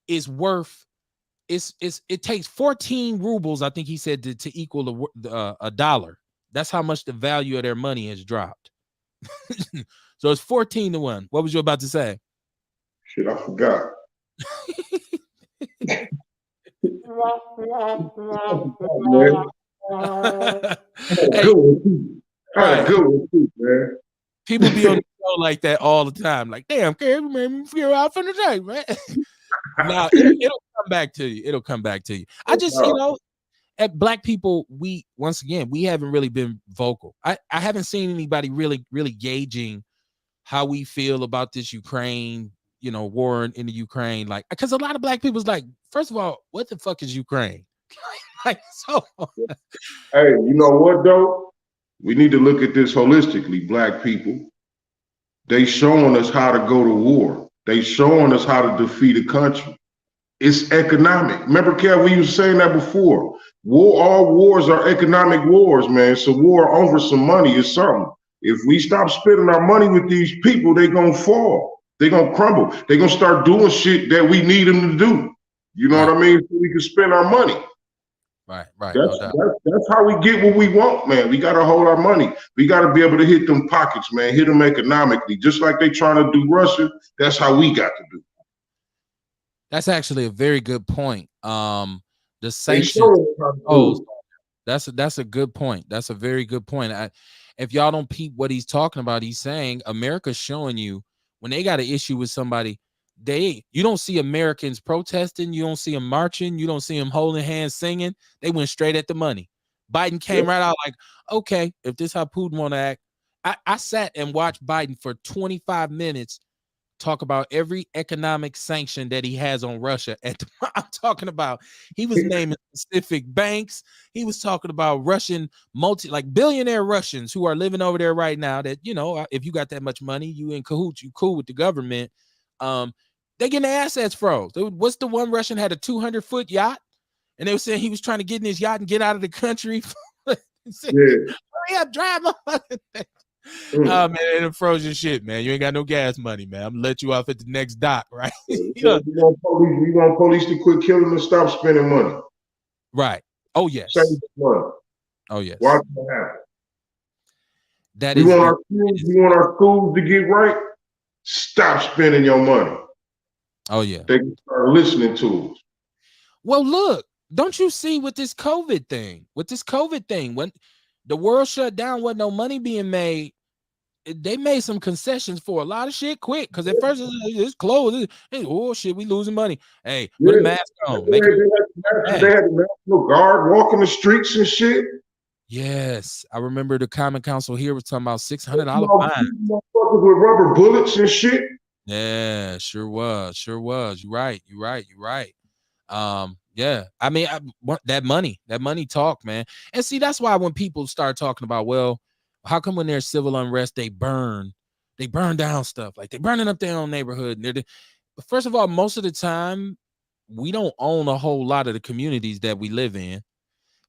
S1: is worth, it takes 14 rubles, I think he said, to equal a dollar. That's how much the value of their money has dropped. So it's 14-1. What was you about to say?
S2: Shit, I forgot. Good, man.
S1: People be on the show like that all the time. Like, damn, Karen made me feel out for the day, man. Now it'll come back to you. It'll come back to you. I just, at Black people, we haven't really been vocal. I haven't seen anybody really gauging how we feel about this Ukraine, war in the Ukraine. Like, because a lot of Black people's like, first of all, what the fuck is Ukraine? So.
S2: Hey, you know what though? We need to look at this holistically. Black people, they showing us how to go to war. They showing us how to defeat a country. It's economic. Remember, Kev, we was saying that before. All wars are economic wars, man. So war over some money is something. If we stop spending our money with these people, they're going to fall. They're going to crumble. They're going to start doing shit that we need them to do. You know what I mean? So we can spend our money.
S1: Right.
S2: That's how we get what we want, man. We got to hold our money. We got to be able to hit them pockets, man. Hit them economically. Just like they trying to do Russia, that's how we got to do.
S1: That's actually a very good point. The sanctions. That's a good point. That's a very good point. If y'all don't peep what he's talking about, he's saying America's showing you when they got an issue with somebody, you don't see Americans protesting, you don't see them marching, you don't see them holding hands singing. They went straight at the money. Biden came right out like, okay, if this is how Putin want to act. I sat and watched Biden for 25 minutes talk about every economic sanction that he has on Russia. I'm talking about, he was naming specific banks. He was talking about Russian like billionaire Russians who are living over there right now that, you know, if you got that much money, you in cahoots, you cool with the government. They getting their assets froze. What's the one Russian had a 200-foot yacht? And they were saying he was trying to get in his yacht and get out of the country. Said, hurry up, drive my fucking thing. Oh man, it froze your shit, man. You ain't got no gas money, man. I'm gonna let you off at the next dock, right?
S2: You want police to quit killing and stop spending money.
S1: Right. Oh yes.
S2: Save money.
S1: Oh yes.
S2: Watch what happens.
S1: That
S2: we
S1: is.
S2: We want our schools to get right. Stop spending your money.
S1: Oh yeah.
S2: They can start listening to us.
S1: Well, look, don't you see with this COVID thing? When the world shut down, wasn't no money being made. They made some concessions for a lot of shit quick. Because at first it's closed. Oh shit, we losing money. Hey, put a mask on.
S2: They had the National Guard walking the streets and shit.
S1: Yes, I remember the Common Council here was talking about $600 fine.
S2: Motherfuckers with rubber bullets and shit.
S1: Yeah, sure was. You're right. Yeah, I mean, that money talk, man. And see, that's why when people start talking about, well, how come when there's civil unrest, they burn down stuff, like they're burning up their own neighborhood. First of all, most of the time, we don't own a whole lot of the communities that we live in.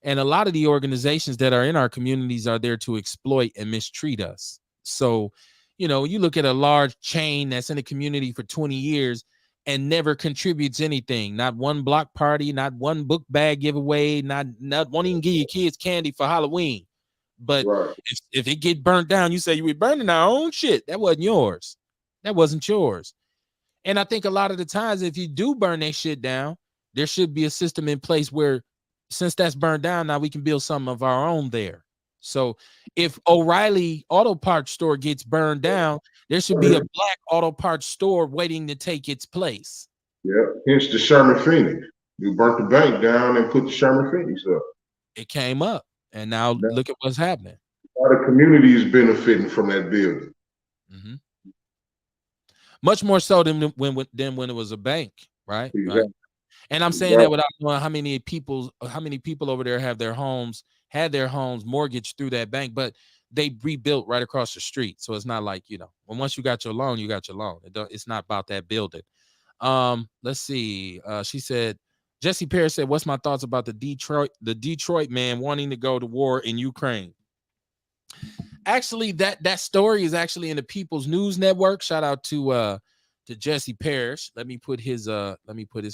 S1: And a lot of the organizations that are in our communities are there to exploit and mistreat us. So, you know, you look at a large chain that's in a community for 20 years and never contributes anything. Not one block party, not one book bag giveaway, not won't even give your kids candy for Halloween. But if it get burnt down, you say you were burning our own shit. That wasn't yours. And I think a lot of the times, if you do burn that shit down, there should be a system in place where, since that's burned down, now we can build some of our own there. So if O'Reilly Auto Parts store gets burned down, there should be a black auto parts store waiting to take its place.
S2: Yeah, hence the Sherman Phoenix. You burnt the bank down and put the Sherman Phoenix up.
S1: It came up, and now look at what's happening.
S2: A lot of community is benefiting from that building.
S1: Mm-hmm. Much more so than when it was a bank, right?
S2: Exactly.
S1: Right? And I'm saying that without knowing how many people over there had their homes mortgaged through that bank, but they rebuilt right across the street. So it's not like, you know, once you got your loan, you got your loan. It's not about that building. Let's see. She said, Jesse Parrish said, what's my thoughts about the Detroit man wanting to go to war in Ukraine? Actually, that story is actually in the People's News Network. Shout out to Jesse Parrish. Let me put his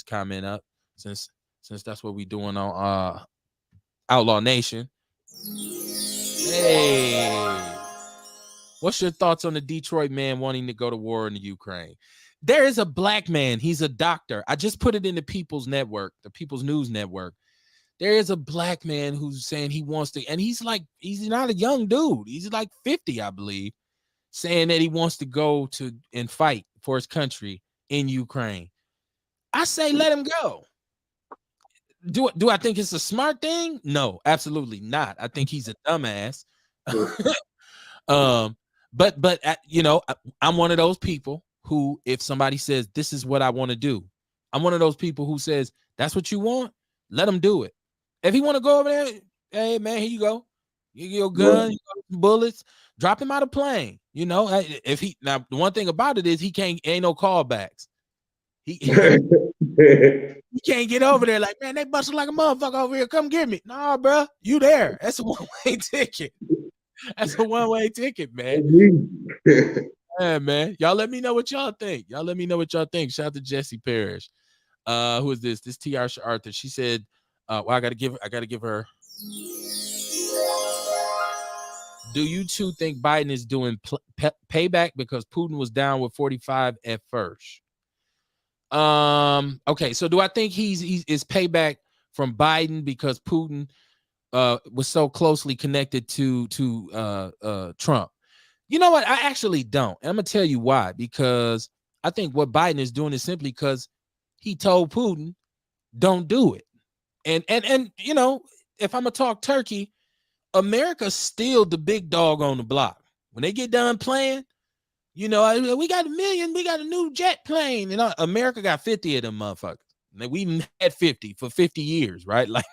S1: comment up since that's what we're doing on Outlaw Nation. Hey, what's your thoughts on the Detroit man wanting to go to war in the Ukraine? There is a black man. He's a doctor. I just put it in the People's Network, the People's News Network. There is a black man who's saying he wants to, and he's not a young dude. He's like 50, I believe, saying that he wants to go to and fight for his country in Ukraine. I say let him go. Do I think it's a smart thing? No, absolutely not. I think he's a dumbass. But you know, I'm one of those people who, if somebody says this is what I want to do, I'm one of those people who says that's what you want, let him do it. If he want to go over there, hey man, here you go. You get your gun, bullets, drop him out of plane. You know, if he now the one thing about it is he ain't no callbacks. He can't get over there like, man, they busted like a motherfucker over here. Come get me. Nah, bro, you there. That's a one-way ticket. That's a one-way ticket, man. Yeah, man. Y'all let me know what y'all think. Shout out to Jesse Parrish. Who is this? This T.R. Arthur. She said, well, I gotta give her. Do you two think Biden is doing payback because Putin was down with 45 at first? Okay, so do I think he's payback from Biden because Putin was so closely connected to Trump? You know what? I actually don't. And I'm gonna tell you why. Because I think what Biden is doing is simply because he told Putin, don't do it. And you know, if I'm gonna talk turkey, America's still the big dog on the block. When they get done playing, You know, we got 1 million, we got a new jet plane, and America got 50 of them motherfuckers. And we had 50 for 50 years, right? Like,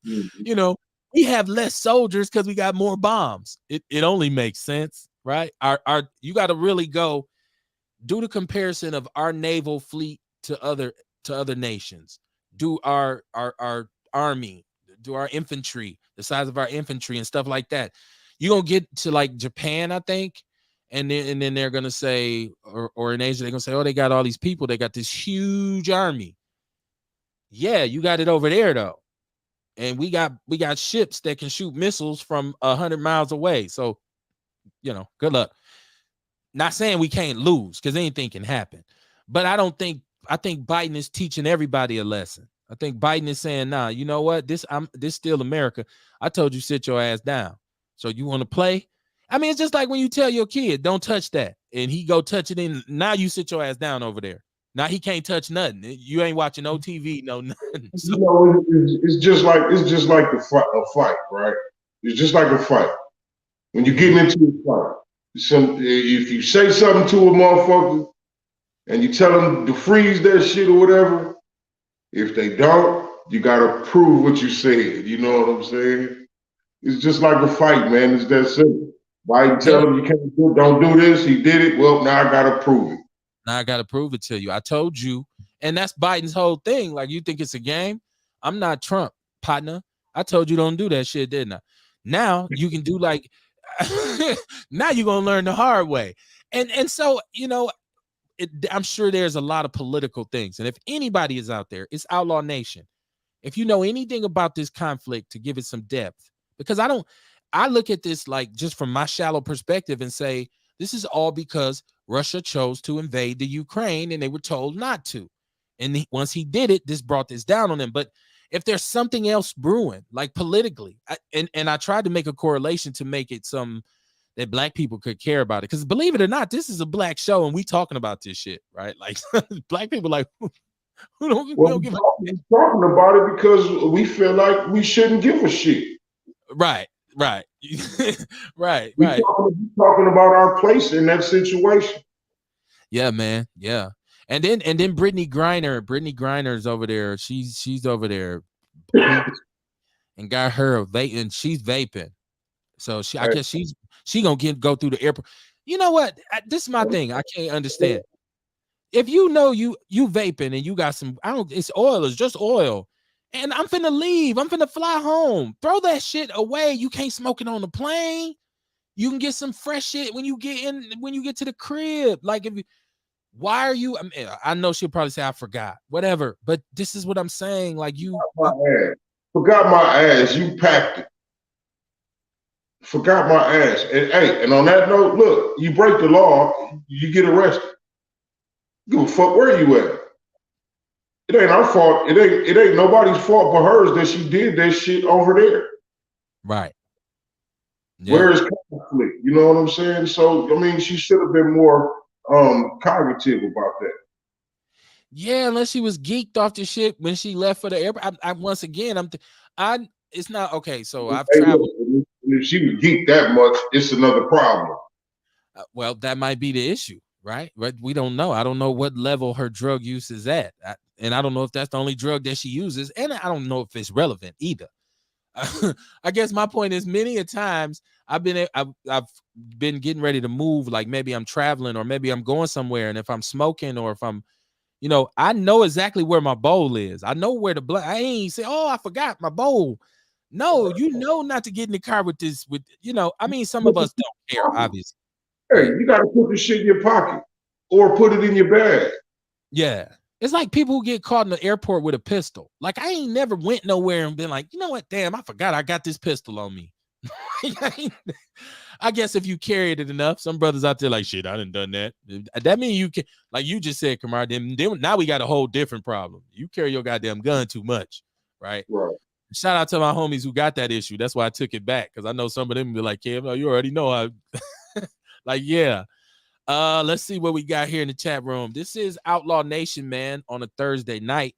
S1: you know, we have less soldiers because we got more bombs. It only makes sense, right? Our you got to really go do the comparison of our naval fleet to other nations. Do our army, do our infantry, the size of our infantry and stuff like that. You're gonna get to like Japan, I think, and then they're gonna say, or in Asia, they're gonna say, oh, they got all these people, they got this huge army. Yeah, you got it over there though. And we got ships that can shoot missiles from 100 miles away. So, you know, good luck. Not saying we can't lose, because anything can happen. But I think Biden is teaching everybody a lesson. I think Biden is saying, nah, you know what? This still America. I told you, sit your ass down. So you want to play? I mean, it's just like when you tell your kid, don't touch that, and he go touch it in. Now you sit your ass down over there. Now he can't touch nothing. You ain't watching no TV, no nothing. So,
S2: You know, it's just like a fight, right? It's just like a fight. When you're getting into a fight, if you say something to a motherfucker and you tell them to freeze that shit or whatever, if they don't, you gotta prove what you said. You know what I'm saying? It's just like a fight, man. It's that simple. Biden tell him you can't don't do this. He did it. Well, now I gotta prove it.
S1: Now I gotta prove it to you. I told you, and that's Biden's whole thing. Like, you think it's a game? I'm not Trump, partner. I told you don't do that shit, didn't I? Now you can do like now you're gonna learn the hard way. And so, you know, I'm sure there's a lot of political things. And if anybody is out there, it's Outlaw Nation. If you know anything about this conflict, to give it some depth, because I look at this like just from my shallow perspective and say, this is all because Russia chose to invade the Ukraine and they were told not to. And once he did it, this brought this down on them. But if there's something else brewing, like politically, and I tried to make a correlation to make it some that black people could care about it. Because believe it or not, this is a black show and we talking about this shit, right? Like black people like, who don't give a shit.
S2: We're talking about it because we feel like we shouldn't give a shit.
S1: Right. right.
S2: We're talking about our place in that situation.
S1: Yeah, man. Yeah. And then Brittany Griner's over there. She's over there and got her vaping. She's vaping. So I guess she gonna go through the airport. You know what? This is my thing. I can't understand. If you know you vaping and you got some, it's oil, it's just oil. And I'm finna leave. I'm finna fly home. Throw that shit away. You can't smoke it on the plane. You can get some fresh shit when you get to the crib. Like, why are you? I know she'll probably say I forgot, whatever. But this is what I'm saying. Like, you
S2: forgot my ass. You packed it. Forgot my ass. And hey, and on that note, look, you break the law, you get arrested. Give a fuck where you at. It ain't our fault. It ain't nobody's fault but hers that she did that shit over there.
S1: Right.
S2: Yeah. Where is conflict? You know what I'm saying? So I mean, she should have been more cognitive about that.
S1: Yeah, unless she was geeked off the shit when she left for the airport. Once again, it's not okay. So I've traveled.
S2: If she was geeked that much, it's another problem.
S1: Well, that might be the issue, right? We don't know. I don't know what level her drug use is at, and I don't know if that's the only drug that she uses, and I don't know if it's relevant either. I guess my point is, many a times I've been getting ready to move, like maybe I'm traveling or maybe I'm going somewhere, and if I'm smoking or if I'm, you know, I know exactly where my bowl is. I know where I ain't say, oh, I forgot my bowl. No, you know not to get in the car with this, you know, I mean, some of us don't care, obviously.
S2: Hey, you got to put the shit in your pocket or put it in your bag.
S1: Yeah. It's like people who get caught in the airport with a pistol. Like, I ain't never went nowhere and been like, you know what? Damn, I forgot I got this pistol on me. I guess if you carried it enough, some brothers out there like, shit, I done that. That means you can, like you just said, Kamar, then now we got a whole different problem. You carry your goddamn gun too much, right?
S2: Right.
S1: Shout out to my homies who got that issue. That's why I took it back, because I know some of them be like, Kev, you already know how. Like, yeah. Let's see what we got here in the chat room. This is Outlaw Nation, man, on a Thursday night.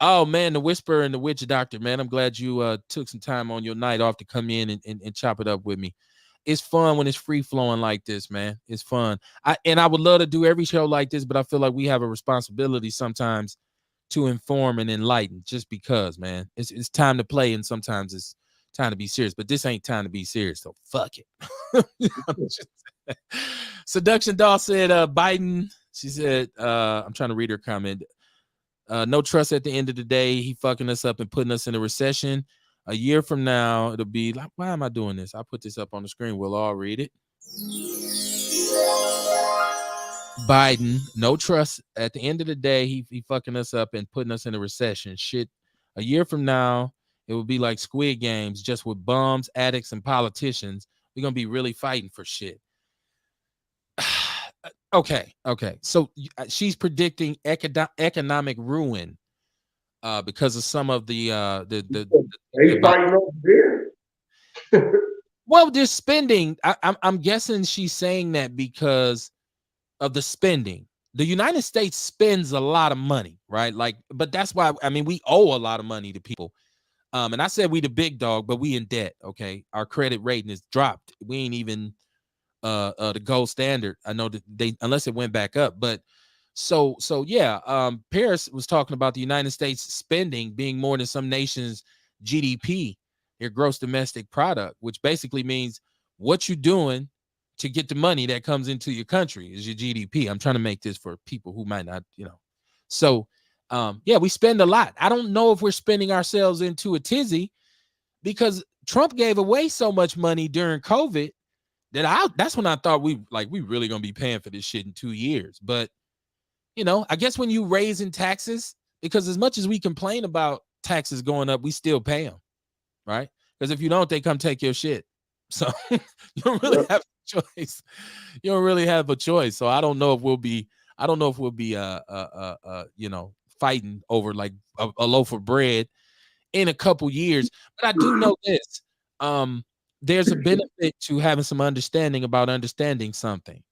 S1: Oh, man, the Whisperer and the Witch Doctor, man. I'm glad you took some time on your night off to come in and chop it up with me. it's fun when it's free flowing like this, man. It's fun. I would love to do every show like this, but I feel like we have a responsibility sometimes to inform and enlighten, just because, man. It's time to play, and sometimes it's time to be serious. But this ain't time to be serious, so fuck it. Seduction Doll said Biden. She said, I'm trying to read her comment. No trust at the end of the day. He fucking us up and putting us in a recession. A year from now, it'll be like, why am I doing this? I'll put this up on the screen. We'll all read it. Biden, no trust. At the end of the day, he fucking us up and putting us in a recession. Shit, a year from now, it will be like Squid Games, just with bums, addicts, and politicians. We're going to be really fighting for shit. Okay. So she's predicting economic ruin because of some of the
S2: they fighting over there.
S1: Well, they're spending. I'm guessing she's saying that because of the spending. The United States spends a lot of money, right? Like, but that's why, I mean, we owe a lot of money to people. And I said we the big dog, but we in debt. Okay, our credit rating is dropped. We ain't even the gold standard. I know that they, unless it went back up, but so yeah. Paris was talking about the United States spending being more than some nations' GDP, their gross domestic product, which basically means what you doing to get the money that comes into your country is your GDP. I'm trying to make this for people who might not, So yeah, we spend a lot. I don't know if we're spending ourselves into a tizzy, because Trump gave away so much money during COVID that that's when I thought we really gonna be paying for this shit in 2 years. But I guess when you raising taxes, because as much as we complain about taxes going up, we still pay them, right? Because if you don't, they come take your shit. So you don't really have a choice. You don't really have a choice. So I don't know if we'll be fighting over like a loaf of bread in a couple years. But I do know this. There's a benefit to having some understanding about understanding something.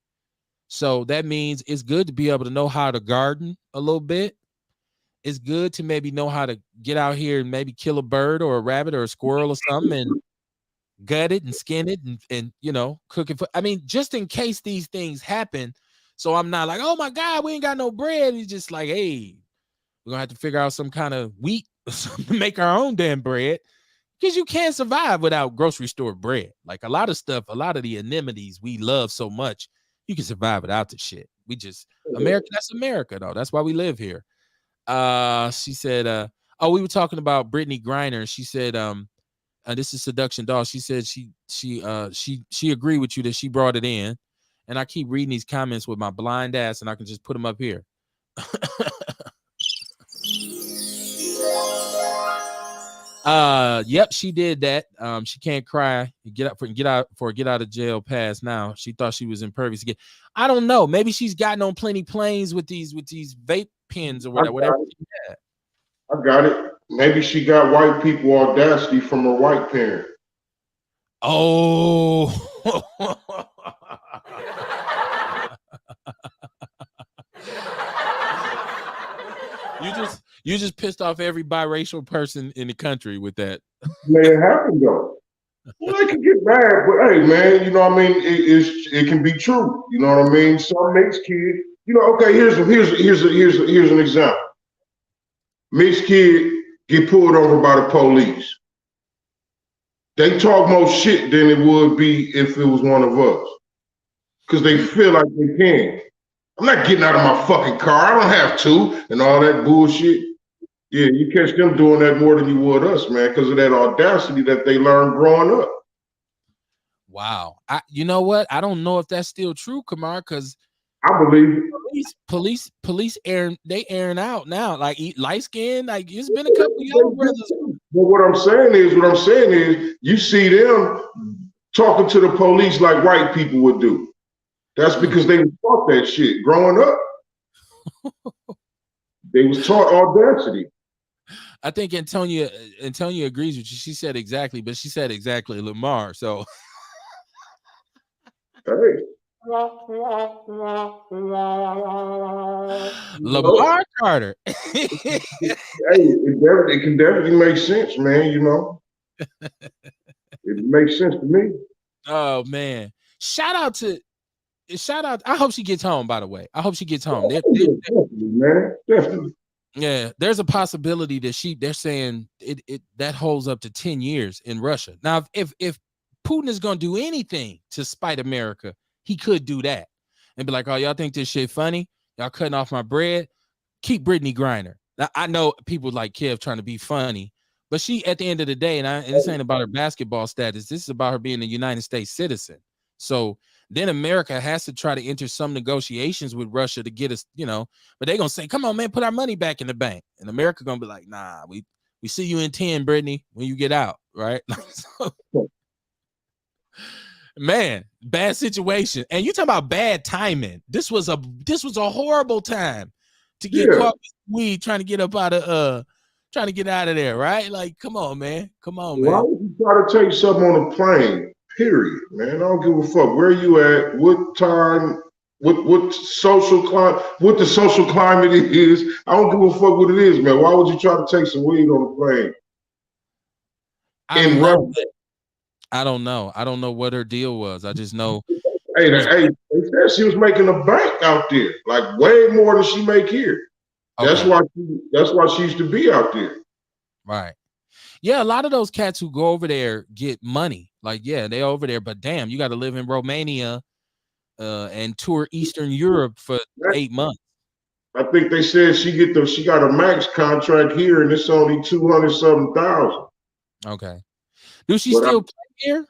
S1: So that means it's good to be able to know how to garden a little bit. It's good to maybe know how to get out here and maybe kill a bird or a rabbit or a squirrel or something and gut it and skin it and cook it. I mean, just in case these things happen. So I'm not like, oh my God, we ain't got no bread. It's just like, hey, we're gonna have to figure out some kind of wheat or something to make our own damn bread. Because you can't survive without grocery store bread. Like a lot of stuff, a lot of the amenities we love so much, you can survive without the shit. We just, America, that's America though. That's why we live here. She said, we were talking about Brittany Griner. She said, this is Seduction Doll. She said she agreed with you that she brought it in. And I keep reading these comments with my blind ass and I can just put them up here. Yep, she did that. She can't cry. Get out of jail pass now. She thought she was impervious again. I don't know. Maybe she's gotten on plenty planes with these vape pens or whatever.
S2: I got it. Maybe she got white people audacity from her white parent.
S1: Oh. You just pissed off every biracial person in the country with that.
S2: Man, it happened though. Well, they can get mad, but hey, man, you know what I mean? It can be true. You know what I mean? Some mixed kid, okay, here's an example. Mixed kid get pulled over by the police. They talk more shit than it would be if it was one of us. Because they feel like they can. I'm not getting out of my fucking car. I don't have to, and all that bullshit. Yeah, you catch them doing that more than you would us, man, because of that audacity that they learned growing up.
S1: Wow. You know what? I don't know if that's still true, Kamar, because
S2: I believe it.
S1: Police airing out now. Like light skin, like it's been a couple young brothers.
S2: But what I'm saying is you see them talking to the police like white people would do. That's because they were taught that shit growing up. They was taught audacity.
S1: I think Antonia agrees with you. She said exactly, but she said exactly Lamar. So
S2: hey.
S1: Lamar Carter.
S2: Hey, it can definitely make sense, man. It makes sense to me.
S1: Oh man. Shout out. I hope she gets home, by the way. I hope she gets home.
S2: Definitely, man. Definitely.
S1: Yeah, there's a possibility that they're saying it that holds up to 10 years in Russia. Now, if Putin is gonna do anything to spite America, he could do that and be like, oh, y'all think this shit funny? Y'all cutting off my bread? Keep Brittany Griner. Now, I know people like Kev trying to be funny, but she at the end of the day, and this ain't about her basketball status, this is about her being a United States citizen. So then America has to try to enter some negotiations with Russia to get us, but they're gonna say, come on, man, put our money back in the bank. And America gonna be like, nah, we see you in 10, Brittany, when you get out, right? So, man, bad situation. And you talking about bad timing. This was a horrible time to get caught with weed trying to get up out of trying to get out of there, right? Like, come on, man. Come on, man.
S2: Why would you try to take something on a plane? Period, man. I don't give a fuck where you at, what time, what social climate, what the social climate is. I don't give a fuck what it is, man. Why would you try to take some weed on a plane?
S1: I don't know. I don't know what her deal was. I just know.
S2: Hey, they said she was making a bank out there, like way more than she make here. Okay. That's why she used to be out there.
S1: Right. Yeah, a lot of those cats who go over there get money. Like, yeah, they're over there, but damn, you got to live in Romania and tour Eastern Europe for 8 months.
S2: I think they said she got a max contract here, and it's only 200-something thousand.
S1: Okay. Do she still play here?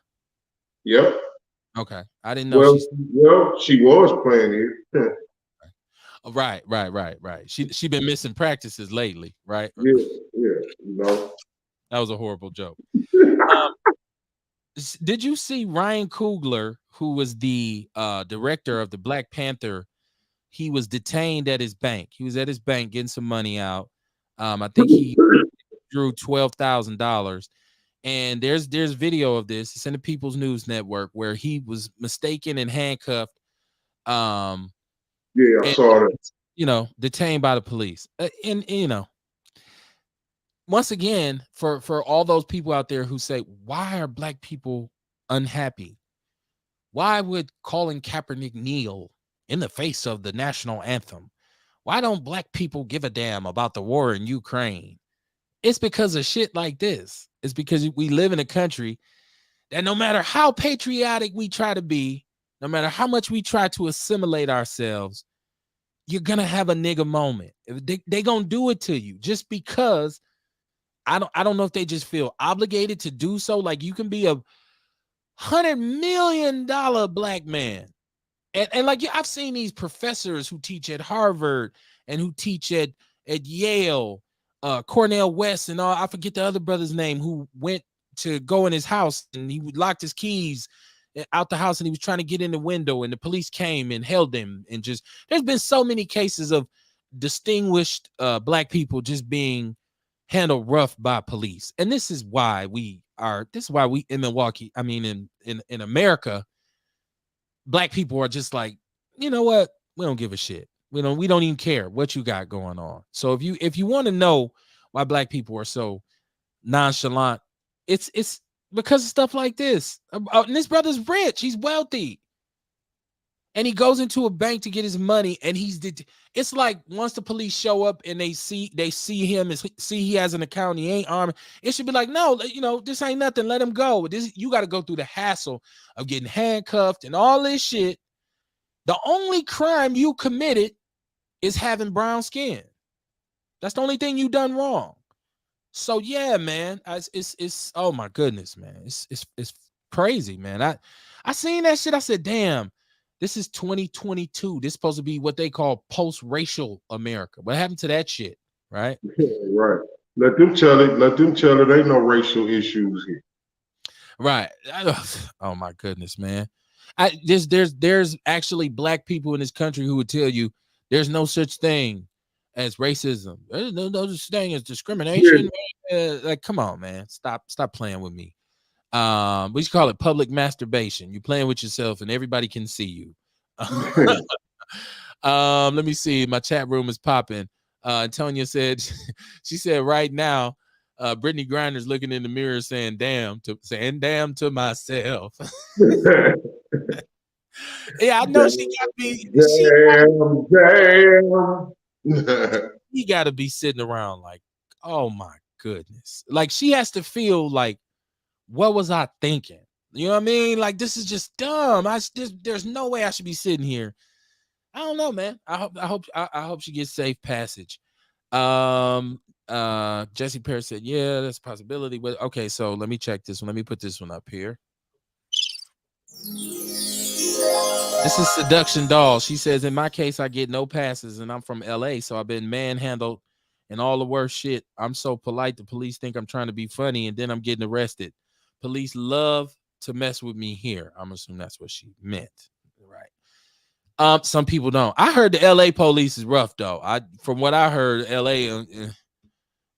S2: Yep.
S1: Okay. I didn't know.
S2: She was playing here.
S1: Right. She been missing practices lately, right?
S2: Yeah.
S1: That was a horrible joke. Did you see Ryan Coogler, who was the director of the Black Panther? He was detained at his bank. He was at his bank getting some money out. I think he drew $12,000. And there's video of this. It's in the People's News Network where he was mistaken and handcuffed.
S2: I saw that.
S1: Detained by the police. And once again, for all those people out there who say, why are Black people unhappy? Why would Colin Kaepernick kneel in the face of the national anthem? Why don't Black people give a damn about the war in Ukraine? It's because of shit like this. It's because we live in a country that no matter how patriotic we try to be, no matter how much we try to assimilate ourselves, you're going to have a nigga moment. They going to do it to you just because I don't know if they just feel obligated to do so. Like, you can be a $100 million Black man. And like, I've seen these professors who teach at Harvard and who teach at Yale, Cornell West, and all. I forget the other brother's name, who went to go in his house and he locked his keys out the house and he was trying to get in the window and the police came and held him. And just, there's been so many cases of distinguished Black people just being handled rough by police. And this is why we in Milwaukee, I mean, in America, Black people are just like, you know what? We don't give a shit. We don't even care what you got going on. So if you want to know why Black people are so nonchalant, it's because of stuff like this. And this brother's rich. He's wealthy. And he goes into a bank to get his money, and it's like once the police show up and they see him and see he has an account, he ain't armed, it should be like, no, this ain't nothing, let him go. You got to go through the hassle of getting handcuffed and all this shit. The only crime you committed is having brown skin. That's the only thing you done wrong. So yeah, man, it's oh my goodness, man, it's crazy, man. I seen that shit. I said, damn. This is 2022. This is supposed to be what they call post-racial America. What happened to that shit, right?
S2: Right. Let them tell it. There ain't no racial issues here.
S1: Right. Oh my goodness, man. There's actually Black people in this country who would tell you there's no such thing as racism. There's no such thing as discrimination. Yeah. Like, come on, man. Stop playing with me. We should call it public masturbation. You're playing with yourself and everybody can see you. Let me see. My chat room is popping. Antonia said, she said right now, Brittany Griner's looking in the mirror saying damn to myself. Yeah, I know she got to be. She got to be sitting around like, oh my goodness, like she has to feel like, what was I thinking? You know what I mean? Like this is just dumb. There's no way I should be sitting here. I don't know, man. I hope she gets safe passage. Jesse Perry said, yeah, that's a possibility. But okay, so let me check this one. Let me put this one up here. This is Seduction Doll. She says, in my case, I get no passes and I'm from LA, so I've been manhandled and all the worst shit. I'm so polite, the police think I'm trying to be funny and then I'm getting arrested. Police love to mess with me here. I'm assuming that's what she meant. Right. Some people don't. I heard the LA police is rough though. From what I heard, LA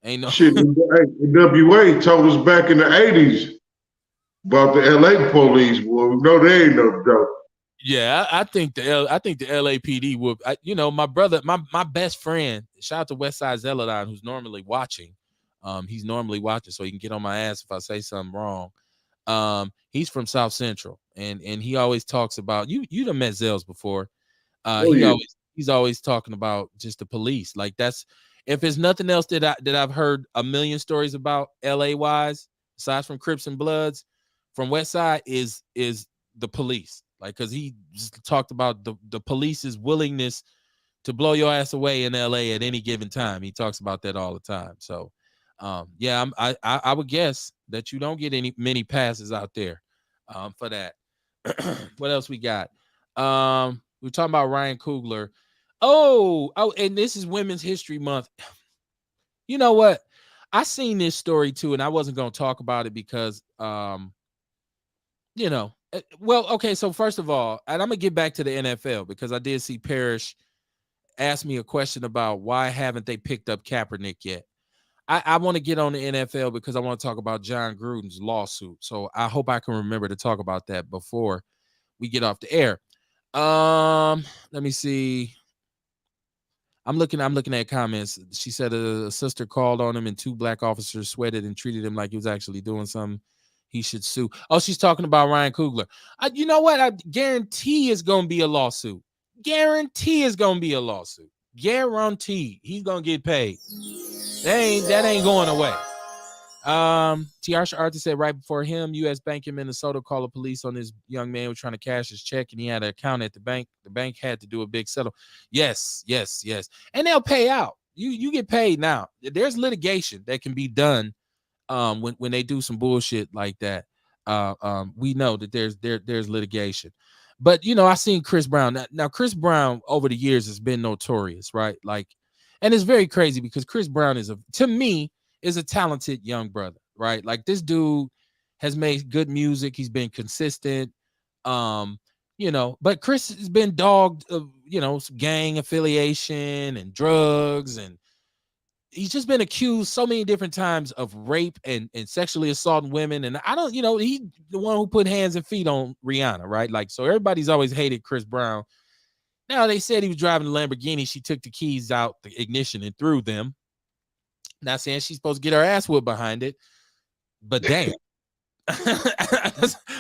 S1: ain't no
S2: shit. WA told us back in the 80s about the LA police. Well, we know they ain't no dope.
S1: Yeah, I think the LAPD would. My brother, my best friend. Shout out to Westside Zeladon, who's normally watching. He's normally watching, so he can get on my ass if I say something wrong. He's from South Central, and he always talks about you. You done met Zels before. He's always talking about just the police. Like that's, if there's nothing else that I've heard a million stories about LA wise, aside from Crips and Bloods, from Westside is the police. Like, cause he just talked about the police's willingness to blow your ass away in LA at any given time. He talks about that all the time. So, yeah, I would guess that you don't get many passes out there, for that. What else we got? We're talking about Ryan Coogler. Oh, and this is Women's History Month. You know what? I seen this story too, and I wasn't going to talk about it because, well, okay. So first of all, and I'm gonna get back to the NFL because I did see Parrish ask me a question about why haven't they picked up Kaepernick yet. I want to get on the NFL because I want to talk about John Gruden's lawsuit. So I hope I can remember to talk about that before we get off the air. Let me see. I'm looking at comments. She said a sister called on him and 2 black officers sweated and treated him like he was actually doing something. He should sue. Oh, she's talking about Ryan Coogler. You know what? I guarantee it's going to be a lawsuit. Guarantee it's going to be a lawsuit. Guarantee he's going to get paid. That ain't going away. Tiarsha Arthur said right before him, U.S. Bank in Minnesota called the police on this young man who was trying to cash his check, and he had an account at the bank. The bank had to do a big settle. Yes. And they'll pay out. You get paid now. There's litigation that can be done when they do some bullshit like that. We know that there's litigation. But I seen Chris Brown. Now Chris Brown over the years has been notorious, right? Like, and it's very crazy because Chris Brown to me is a talented young brother, right? Like this dude has made good music. He's been consistent. But Chris has been dogged of, some gang affiliation and drugs, and he's just been accused so many different times of rape and sexually assaulting women. And I don't, he the one who put hands and feet on Rihanna, right? Like, so everybody's always hated Chris Brown. Now they said he was driving a Lamborghini. She took the keys out the ignition and threw them. Not saying she's supposed to get her ass whipped behind it, but damn.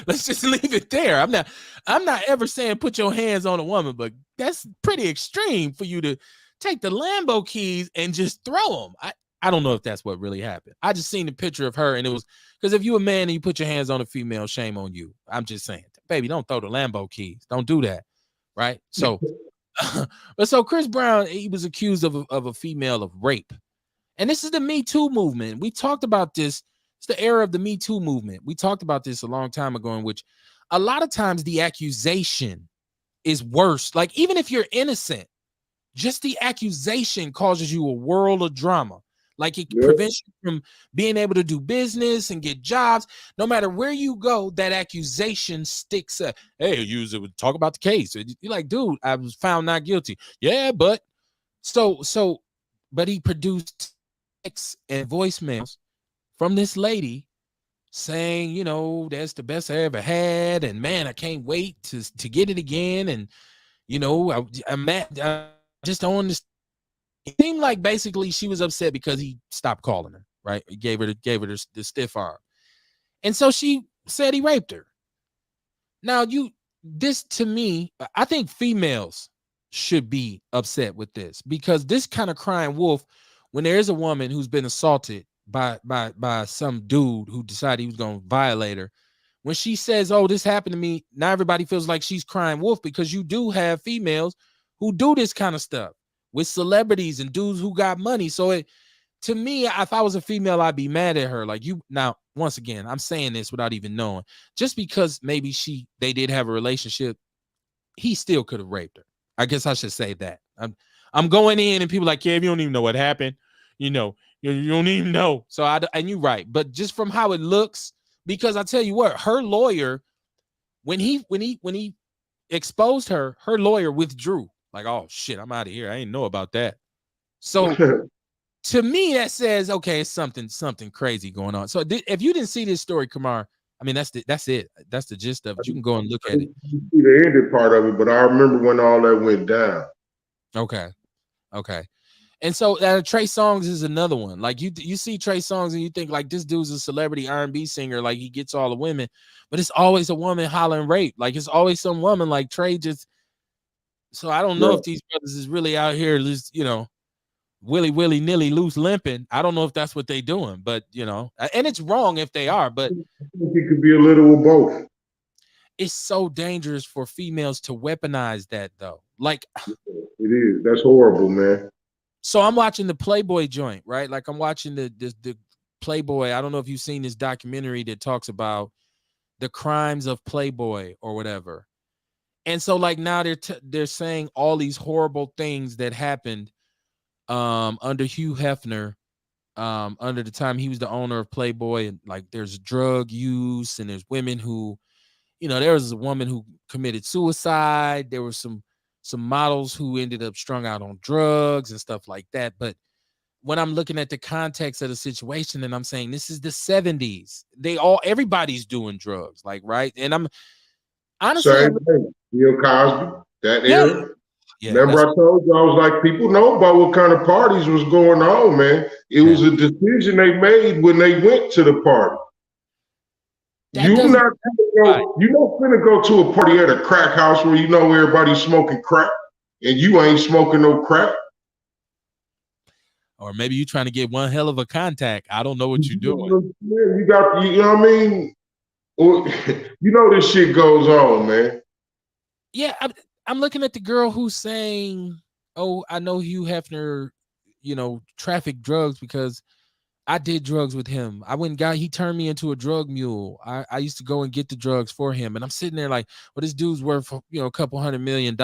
S1: Let's just leave it there. I'm not ever saying put your hands on a woman, but that's pretty extreme for you to take the Lambo keys and just throw them. I don't know if that's what really happened. I just seen the picture of her, and it was because if you a man and you put your hands on a female, shame on you. I'm just saying, baby, don't throw the Lambo keys. Don't do that, right? So, but so Chris Brown, he was accused of a female of rape, and this is the Me Too movement. We talked about this. It's the era of the Me Too movement. We talked about this a long time ago, in which a lot of times the accusation is worse. Like, even if you're innocent, just the accusation causes you a world of drama. Like, it prevents you from being able to do business and get jobs. No matter where you go, that accusation sticks up. Hey, you talk about the case. You're like, dude, I was found not guilty. Yeah, but but he produced texts and voicemails from this lady saying, that's the best I ever had. And man, I can't wait to get it again. And, I'm mad. I just don't understand. It seemed like basically she was upset because he stopped calling her. right? He gave her the stiff arm. And so she said he raped her. Now, this to me, I think females should be upset with this, because this kind of crying wolf, when there is a woman who's been assaulted by some dude who decided he was going to violate her, when she says, "Oh, this happened to me," now everybody feels like she's crying wolf, because you do have females who do this kind of stuff with celebrities and dudes who got money. So to me, if I was a female, I'd be mad at her. Like, you now, once again, I'm saying this without even knowing. Just because maybe they did have a relationship, he still could have raped her. I guess I should say that. I'm going in and people like, "Yeah, you don't even know what happened. You don't even know." So and you're right. But just from how it looks, because I tell you what, her lawyer, when he exposed her lawyer withdrew. Like, "Oh shit, I'm out of here. I didn't know about that." So to me, that says, okay, it's something crazy going on. So if you didn't see this story, Kamar, I mean, that's it. That's the gist of it. You can go and look at it.
S2: See the ending part of it, but I remember when all that went down.
S1: Okay. And so Trey Songz is another one. Like, you see Trey Songz and you think like, this dude's a celebrity R&B singer, like he gets all the women, but it's always a woman hollering rape. Like, it's always some woman. Like, Trey just. So I don't know if these brothers is really out here, just willy nilly loose limping. I don't know if that's what they doing, but and it's wrong if they are, but
S2: I think it could be a little of both.
S1: It's so dangerous for females to weaponize that, though. Like,
S2: it is. That's horrible, man.
S1: So I'm watching the Playboy joint, right? Like, I'm watching the Playboy. I don't know if you've seen this documentary that talks about the crimes of Playboy or whatever. And so, like, now they're saying all these horrible things that happened under Hugh Hefner, under the time he was the owner of Playboy. And like, there's drug use, and there's women who, there was a woman who committed suicide. There were some models who ended up strung out on drugs and stuff like that. But when I'm looking at the context of the situation, and I'm saying this is the 70s, everybody's doing drugs, like, right? And I'm honestly,
S2: Bill Cosby, that era.
S1: Yeah,
S2: remember I told you, I was like, people know about what kind of parties was going on, man. It was a decision they made when they went to the party. You're not gonna go to a party at a crack house where everybody's smoking crack and you ain't smoking no crack.
S1: Or maybe you're trying to get one hell of a contact. I don't know what you're doing.
S2: You got, you know what I mean? Or, this shit goes on, man.
S1: Yeah, I'm looking at the girl who's saying, "Oh, I know Hugh Hefner, trafficked drugs because I did drugs with him. He turned me into a drug mule. I used to go and get the drugs for him." And I'm sitting there like, well, this dude's worth, a couple $100 million,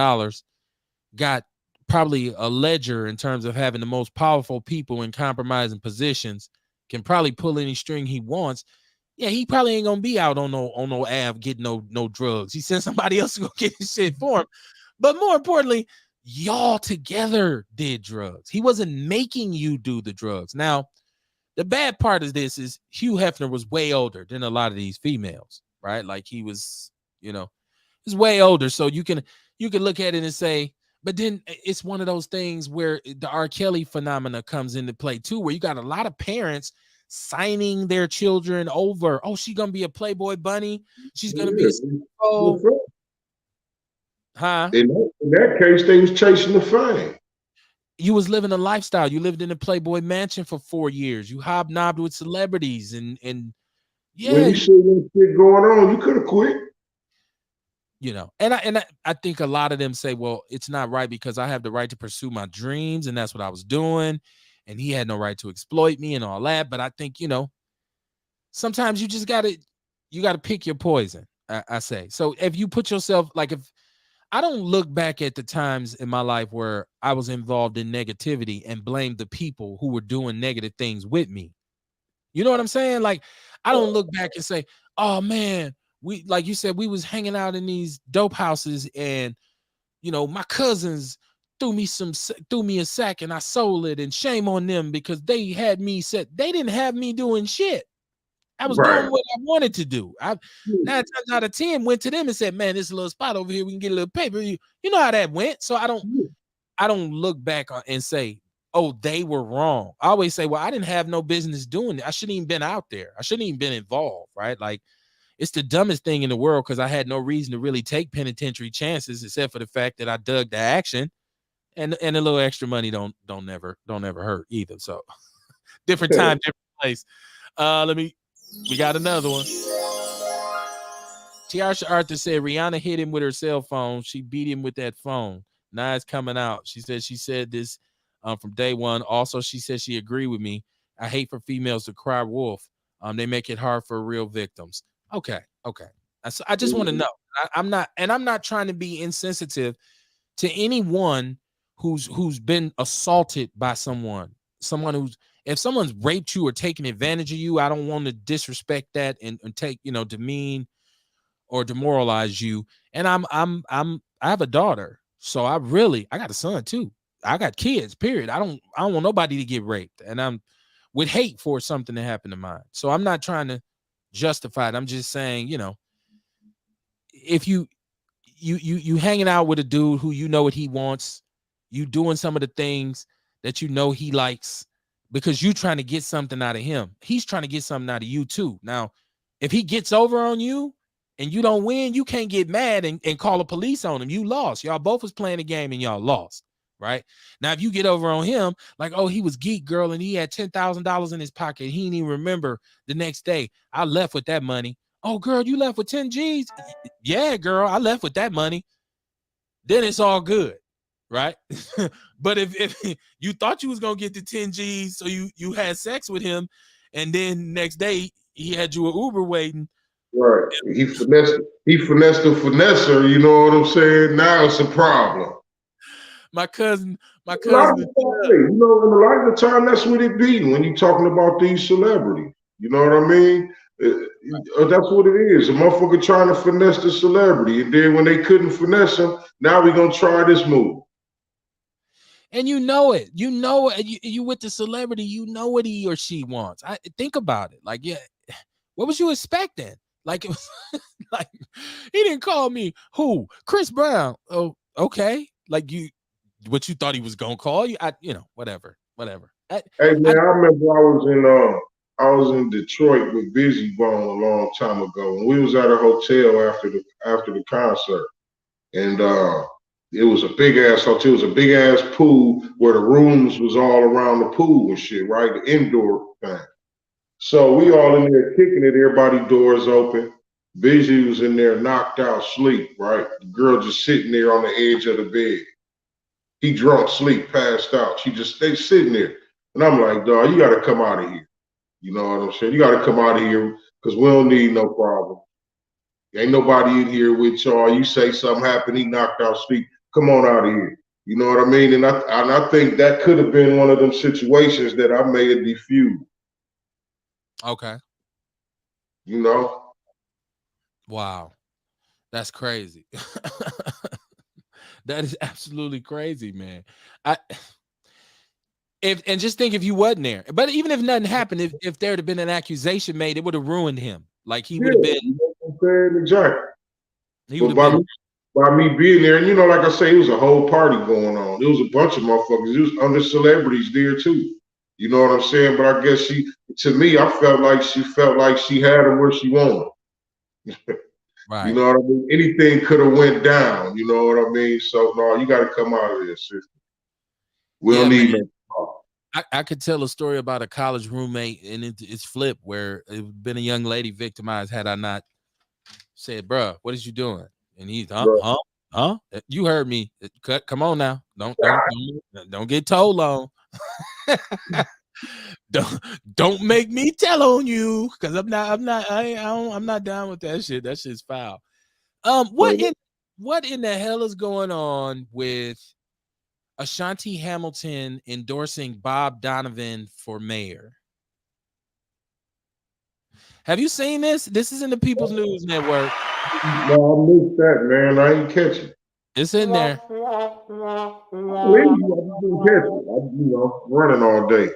S1: got probably a ledger in terms of having the most powerful people in compromising positions, can probably pull any string he wants. Yeah, he probably ain't gonna be out on no Ave getting no drugs. He sent somebody else to go get his shit for him. But more importantly, y'all together did drugs. He wasn't making you do the drugs. Now, the bad part of this is Hugh Hefner was way older than a lot of these females, right? Like, he was, he's way older. So you can look at it and say, but then it's one of those things where the R. Kelly phenomena comes into play too, where you got a lot of parents signing their children over. Oh, she's gonna be a Playboy bunny. She's gonna be a huh?
S2: In that case, they was chasing the fame.
S1: You was living a lifestyle. You lived in a Playboy mansion for 4 years. You hobnobbed with celebrities and yeah.
S2: When you see that shit going on, you could have quit.
S1: And I think a lot of them say, well, it's not right because I have the right to pursue my dreams, and that's what I was doing, and he had no right to exploit me and all that. But I think, sometimes you just gotta pick your poison. I say. So if you put yourself, like, if I don't look back at the times in my life where I was involved in negativity and blame the people who were doing negative things with me. You know what I'm saying? Like, I don't look back and say, oh man, like you said, we was hanging out in these dope houses and, my cousins threw me a sack and I sold it, and shame on them because they had me set. They didn't have me doing shit. I was doing what I wanted to do. 9 times out of 10 went to them and said, man, this little spot over here, we can get a little paper. You know how that went. So I don't look back and say, oh, they were wrong. I always say, well, I didn't have no business doing it. I shouldn't even been out there. I shouldn't even been involved, right? Like, it's the dumbest thing in the world because I had no reason to really take penitentiary chances except for the fact that I dug the action, and a little extra money don't never hurt either. So different time, different place. We got another one. Tiarsha Arthur said Rihanna hit him with her cell phone. She beat him with that phone. Now it's coming out. She said this from day one. Also, she said she agreed with me. I hate for females to cry wolf. They make it hard for real victims. Okay. I just want to know. I'm not trying to be insensitive to anyone who's been assaulted by someone who's, if someone's raped you or taken advantage of you, I don't want to disrespect that and take, demean or demoralize you. And I have a daughter, so I got a son too. I got kids, period. I don't want nobody to get raped, and I'm would hate for something to happen to mine. So I'm not trying to justify it. I'm just saying, if you hanging out with a dude who what he wants, you doing some of the things that he likes because you trying to get something out of him. He's trying to get something out of you too. Now, if he gets over on you and you don't win, you can't get mad and call the police on him. You lost. Y'all both was playing the game and y'all lost. Right now, if you get over on him, like, oh, he was geek girl and he had $10,000 in his pocket, he didn't even remember the next day. I left with that money. Oh, girl, you left with 10 G's? Yeah, girl, I left with that money. Then it's all good, right? But if you thought you was gonna get the 10 G's, so you had sex with him, and then next day he had you an Uber waiting.
S2: Right. He finessed the finesser, you know what I'm saying? Now it's a problem.
S1: My cousin.
S2: A lot of the time, that's what it be when you're talking about these celebrities. You know what I mean? That's what it is. A motherfucker trying to finesse the celebrity, and then when they couldn't finesse him, now we're gonna try this move.
S1: And you know it. You with the celebrity, you know what he or she wants. I think about it. Like, yeah, what was you expecting? Like, it was like he didn't call me who? Chris Brown. Oh, okay. Like, what you thought he was gonna call you? Whatever.
S2: Hey man, I remember I was in Detroit with Busy Bone a long time ago, and we was at a hotel after the concert, and it was a big ass hotel. It was a big ass pool where the rooms was all around the pool and shit, right? The indoor thing. So we all in there kicking it, everybody doors open. Busy was in there knocked out sleep, right? The girl just sitting there on the edge of the bed. He drunk, sleep, passed out. She just stayed sitting there. And I'm like, dog, you got to come out of here. You know what I'm saying? You got to come out of here because we don't need no problem. Ain't nobody in here with y'all. You say something happened, he knocked out sleep. Come on out of here. You know what I mean? And I think that could have been one of them situations that I may have defused.
S1: Okay.
S2: You know?
S1: Wow. That's crazy. That is absolutely crazy, man. And just think if you wasn't there. But even if nothing happened, if there had been an accusation made, it would have ruined him. Like, he would have been.
S2: You know what I'm saying? Exactly.
S1: He would have been.
S2: By me being there, and like I say, it was a whole party going on. There was a bunch of motherfuckers. There was other celebrities there too. You know what I'm saying? But I guess to me, I felt like she had him where she wanted.
S1: Right.
S2: You know what I mean? Anything could have went down. You know what I mean? So no, you got to come out of this, sister. We don't need no.
S1: I could tell a story about a college roommate, and it's flipped, where it been a young lady victimized had I not said, bruh, what is you doing? And he's, huh? You heard me. Come on now. Don't get told on. Don't make me tell on you, because I'm not down with that shit. That shit's foul. What in the hell is going on with Ashanti Hamilton endorsing Bob Donovan for mayor? Have you seen this? This is in the People's News Network.
S2: No, I missed that, man. I ain't catch it.
S1: It's in there.
S2: Running all day.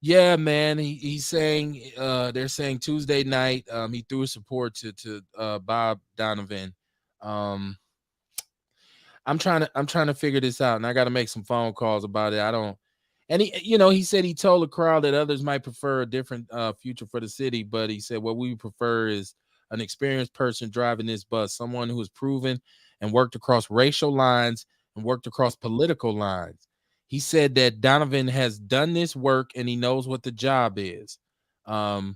S1: Yeah, man. He's saying they're saying Tuesday night he threw his support to Bob Donovan. I'm trying to figure this out, and I got to make some phone calls about it. And he said he told the crowd that others might prefer a different future for the city, but he said what we prefer is an experienced person driving this bus, someone who has proven and worked across racial lines and worked across political lines. He said that Donovan has done this work and he knows what the job is. And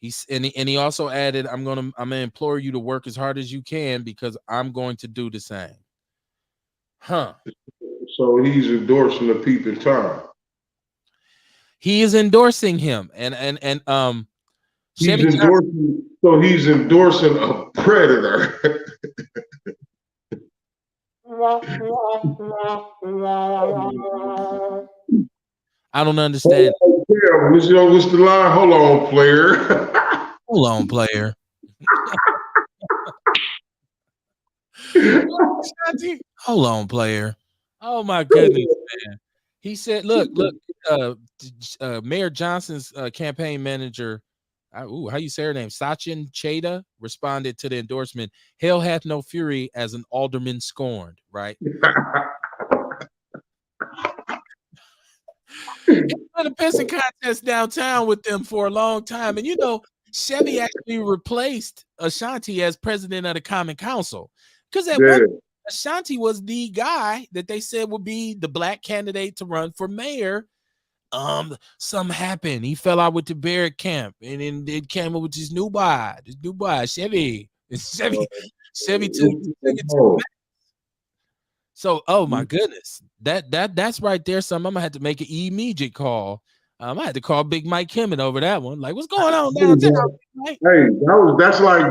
S1: he also added, I'm gonna implore you to work as hard as you can because I'm going to do the same. Huh.
S2: So he's endorsing the peeping Tom.
S1: He is endorsing him, and
S2: He's endorsing. So he's endorsing a predator.
S1: I don't understand.
S2: Yeah, what's the line? Hold on, player.
S1: Hold on, player. Hold on, player. Oh my goodness, man. He said, look, Mayor Johnson's campaign manager, how you say her name? Sachin Cheda responded to the endorsement. Hell hath no fury as an alderman scorned, right? It's been a pissing contest downtown with them for a long time. And Chevy actually replaced Ashanti as president of the Common Council. Because at one point, Ashanti was the guy that they said would be the black candidate to run for mayor. Something happened. He fell out with the Barrett camp, and then it came up with this new boy, Chevy. Chevy took it. So, oh my goodness, that's right there. I'm gonna have to make an immediate call. I had to call Big Mike Kimmon over that one. Like, what's going on downtown?
S2: Hey, that's like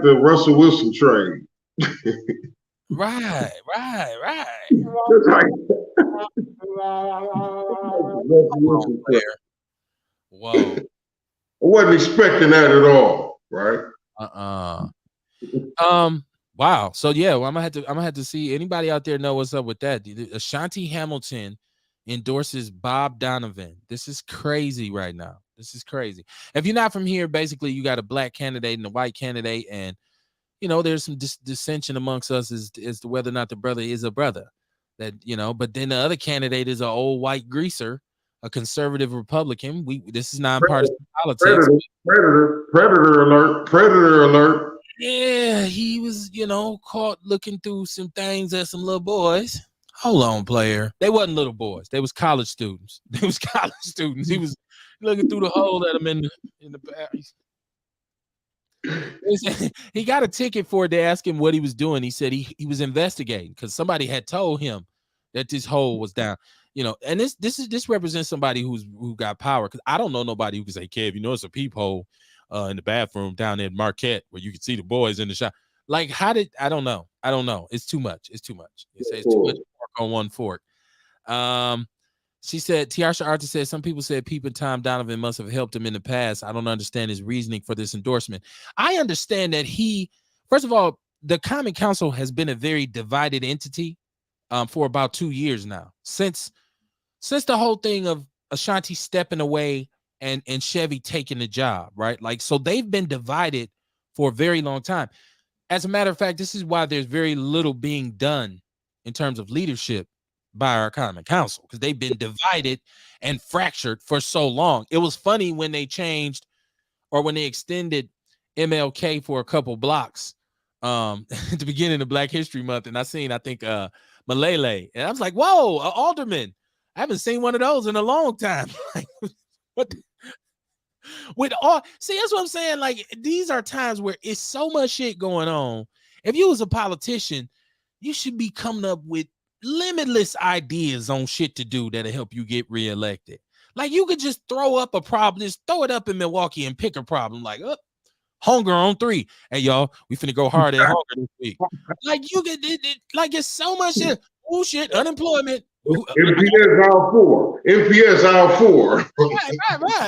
S2: the Russell Wilson trade.
S1: Right. Whoa.
S2: I wasn't expecting that at all, right?
S1: Wow. So yeah, well, I'm gonna have to see anybody out there know what's up with that. Ashanti Hamilton endorses Bob Donovan. This is crazy right now. This is crazy. If you're not from here, basically you got a black candidate and a white candidate, and there's some dissension amongst us as to whether or not the brother is a brother. That but then the other candidate is an old white greaser, a conservative Republican. This is nonpartisan politics.
S2: Predator alert.
S1: Yeah, he was, caught looking through some things at some little boys. Hold on, player. They wasn't little boys. They was college students. He was looking through the hole at them in the back. He got a ticket for it. They asked him what he was doing. He said he was investigating because somebody had told him that this hole was down. And this represents somebody who got power. Because I don't know nobody who can say, Kev, it's a peephole in the bathroom down there in Marquette where you can see the boys in the shop. Like, I don't know. It's too much. It says too much pork on one fork. She said, Tiasha Arthur said, some people said Peep and Tom Donovan must have helped him in the past. I don't understand his reasoning for this endorsement. I understand that first of all, the Common Council has been a very divided entity for about 2 years now. Since the whole thing of Ashanti stepping away and Chevy taking the job, right? Like, so they've been divided for a very long time. As a matter of fact, this is why there's very little being done in terms of leadership by our Common Council, because they've been divided and fractured for so long. It was funny when they changed or when they extended MLK for a couple blocks at the beginning of Black History Month. And I think Malele, and I was like, whoa, an alderman. I haven't seen one of those in a long time. Like, what? See, that's what I'm saying. Like, these are times where it's so much shit going on. If you was a politician, you should be coming up with limitless ideas on shit to do that'll help you get reelected. Like, you could just throw up a problem, just throw it up in Milwaukee and pick a problem. Like, hunger on 3. Hey, y'all, we finna go hard at hunger this week. Like, you get like, it's so much shit. Oh shit, unemployment.
S2: MPS out 4.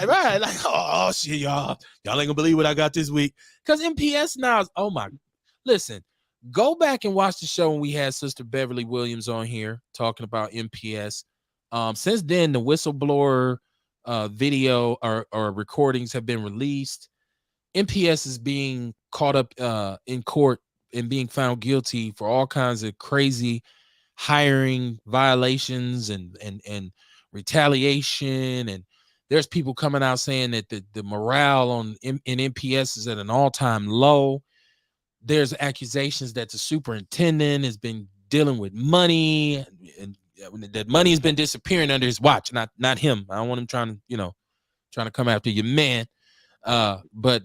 S1: Right. Like, oh shit, y'all ain't gonna believe what I got this week. Because MPS now is, oh my, listen, go back and watch the show when we had Sister Beverly Williams on here talking about MPS. Since then, the whistleblower video or recordings have been released. MPS is being caught up in court and being found guilty for all kinds of crazy hiring violations and retaliation, and there's people coming out saying that the morale in MPS is at an all-time low. There's accusations that the superintendent has been dealing with money, and that money has been disappearing under his watch. Not him. I don't want him trying to come after your man. But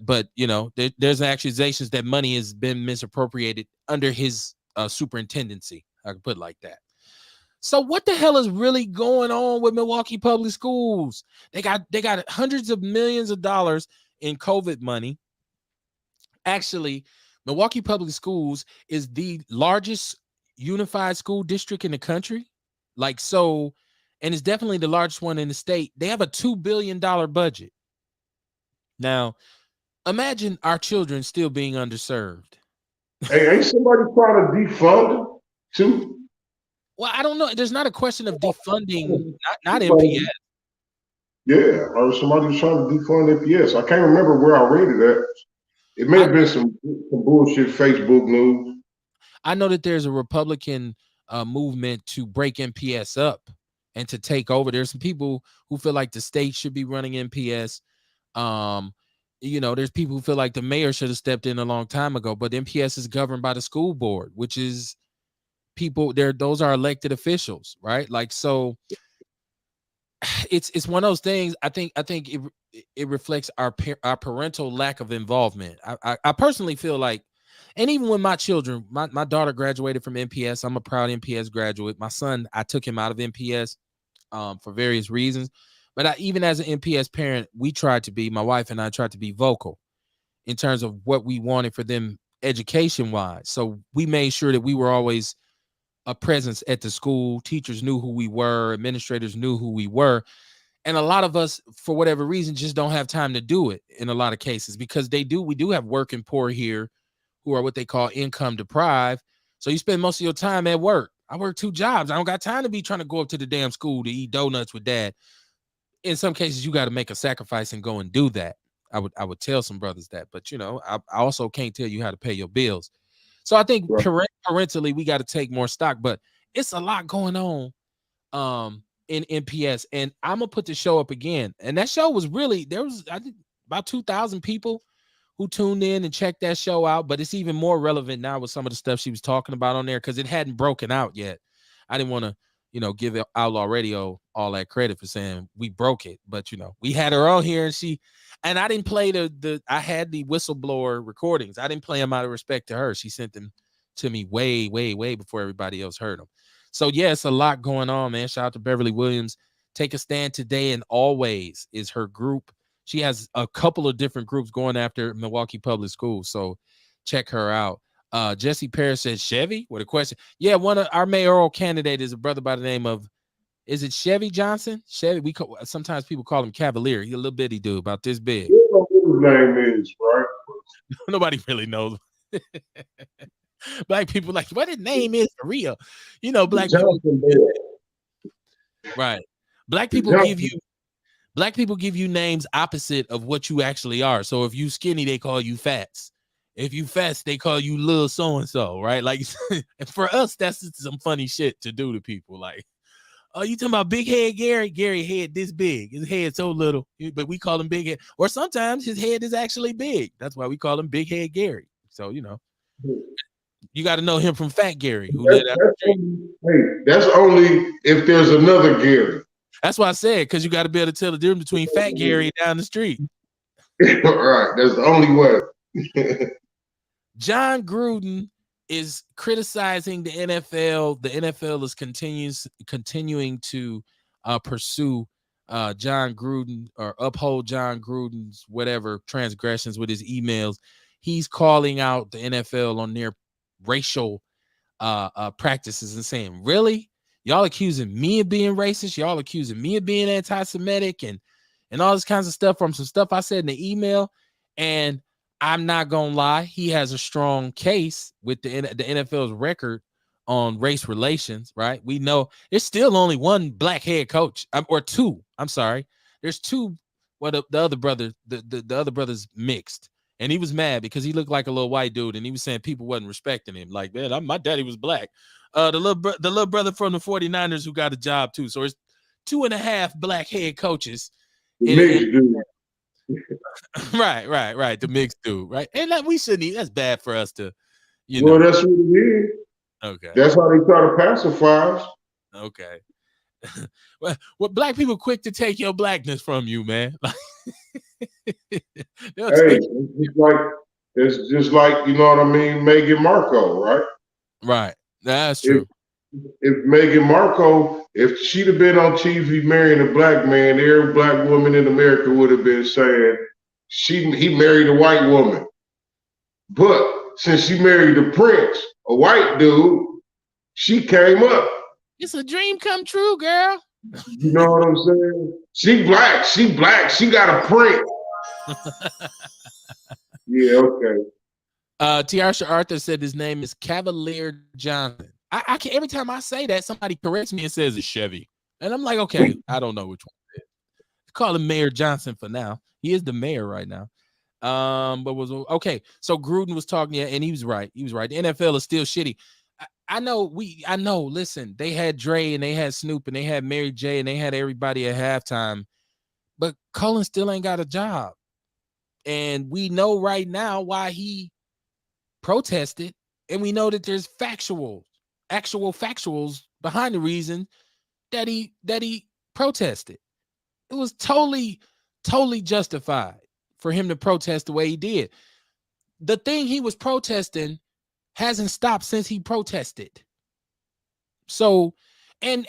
S1: there's accusations that money has been misappropriated under his superintendency. I can put it like that. So what the hell is really going on with Milwaukee Public Schools? They got hundreds of millions of dollars in COVID money. Actually, Milwaukee Public Schools is the largest unified school district in the country. And it's definitely the largest one in the state. They have a $2 billion budget. Now, imagine our children still being underserved.
S2: Hey, ain't somebody trying to defund them too?
S1: Well, I don't know. There's not a question of defunding, not MPS.
S2: Yeah, or somebody was trying to defund MPS. I can't remember where I read it at. It may have been some bullshit Facebook news.
S1: I know that there's a Republican movement to break MPS up and to take over. There's some people who feel like the state should be running MPS. There's people who feel like the mayor should have stepped in a long time ago, but MPS is governed by the school board, which is people there. Those are elected officials, right? So it's one of those things. I think it reflects our parental lack of involvement. I personally feel like, and even when my children, my daughter graduated from MPS. I'm a proud MPS graduate. My son, I took him out of MPS for various reasons. But even as an MPS parent, my wife and I tried to be vocal in terms of what we wanted for them education-wise. So we made sure that we were always a presence at the school. Teachers knew who we were. Administrators knew who we were. And a lot of us, for whatever reason, just don't have time to do it in a lot of cases, because we do have working poor here who are what they call income deprived. So you spend most of your time at work. I work 2 jobs. I don't got time to be trying to go up to the damn school to eat donuts with dad. In some cases, you got to make a sacrifice and go and do that. I would tell some brothers that, but I also can't tell you how to pay your bills. So I think parentally, we got to take more stock, but it's a lot going on in MPS. And I'm gonna put the show up again. And that show was there was, I think, about 2,000 people who tuned in and checked that show out. But it's even more relevant now with some of the stuff she was talking about on there, because it hadn't broken out yet. I didn't want to give Outlaw Radio all that credit for saying we broke it, but we had her on here, and I didn't play I had the whistleblower recordings. I didn't play them out of respect to her. She sent them to me way, way, way before everybody else heard them. So yeah, it's a lot going on, man. Shout out to Beverly Williams. Take a Stand Today and Always is her group. She has a couple of different groups going after Milwaukee Public Schools. So check her out. Jesse Parrish said Chevy with a question. Yeah, one of our mayoral candidate is a brother by the name of, is it Chevy Johnson? Chevy. Sometimes people call him Cavalier. He's a little bitty dude, about this big.
S2: You know what his name is, right?
S1: Nobody really knows. Black people like what his name is for real. Black people. Right. Black people give you names opposite of what you actually are. So if you skinny, they call you fats. If you fast, they call you little so-and-so, right? Like, and for us, that's some funny shit to do to people. Like, oh, you talking about big head Gary? Gary head this big. His head so little, but we call him big head. Or sometimes his head is actually big. That's why we call him big head Gary. So, you got to know him from Fat Gary, who lived out the street.
S2: That's only if there's another Gary.
S1: That's why I said, because you got to be able to tell the difference between Fat Gary and down the street.
S2: Right. That's the only way.
S1: John Gruden is criticizing the NFL. The NFL is continuing to pursue John Gruden, or uphold John Gruden's whatever transgressions with his emails. He's calling out the NFL on their racial practices and saying, really? Y'all accusing me of being racist? Y'all accusing me of being anti-Semitic and all this kinds of stuff from some stuff I said in the email. And I'm not gonna lie, he has a strong case with the NFL's record on race relations, right? We know there's still only one black head coach, or two. I'm sorry, there's two. Well, the other brother, the other brother's mixed, and he was mad because he looked like a little white dude, and he was saying people wasn't respecting him. Like, man, my daddy was black. The little brother from the 49ers who got a job too. So it's 2.5 black head coaches.
S2: The mixed dude.
S1: Right. The mixed dude, right? And that we shouldn't. That's bad for us to,
S2: Well, that's what it is.
S1: Okay.
S2: That's how they try to pacify us.
S1: Okay. Well, black people quick to take your blackness from you, man.
S2: Hey, it's just like you know what I mean, Meghan Markle, right?
S1: Right. That's true.
S2: If Meghan Markle, if she'd have been on TV marrying a black man, every black woman in America would have been saying he married a white woman. But since she married the prince, a white dude, she came up.
S1: It's a dream come true, girl.
S2: You know what I'm saying? She black. She got a prince. Yeah, okay.
S1: Tiarsha Arthur said his name is Cavalier Johnson. I can every time I say that, somebody corrects me and says it's Chevy. And I'm like, okay, I don't know which one it is. Call him Mayor Johnson for now. He is the mayor right now. But was okay. So Gruden was talking, yeah, and he was right. He was right. The NFL is still shitty. I know. Listen, they had Dre and they had Snoop and they had Mary J and they had everybody at halftime, but Cullen still ain't got a job. And we know right now why he protested, and we know that there's actual factuals behind the reason that he protested. It was totally justified for him to protest the way he did. The thing he was protesting hasn't stopped since he protested. So, and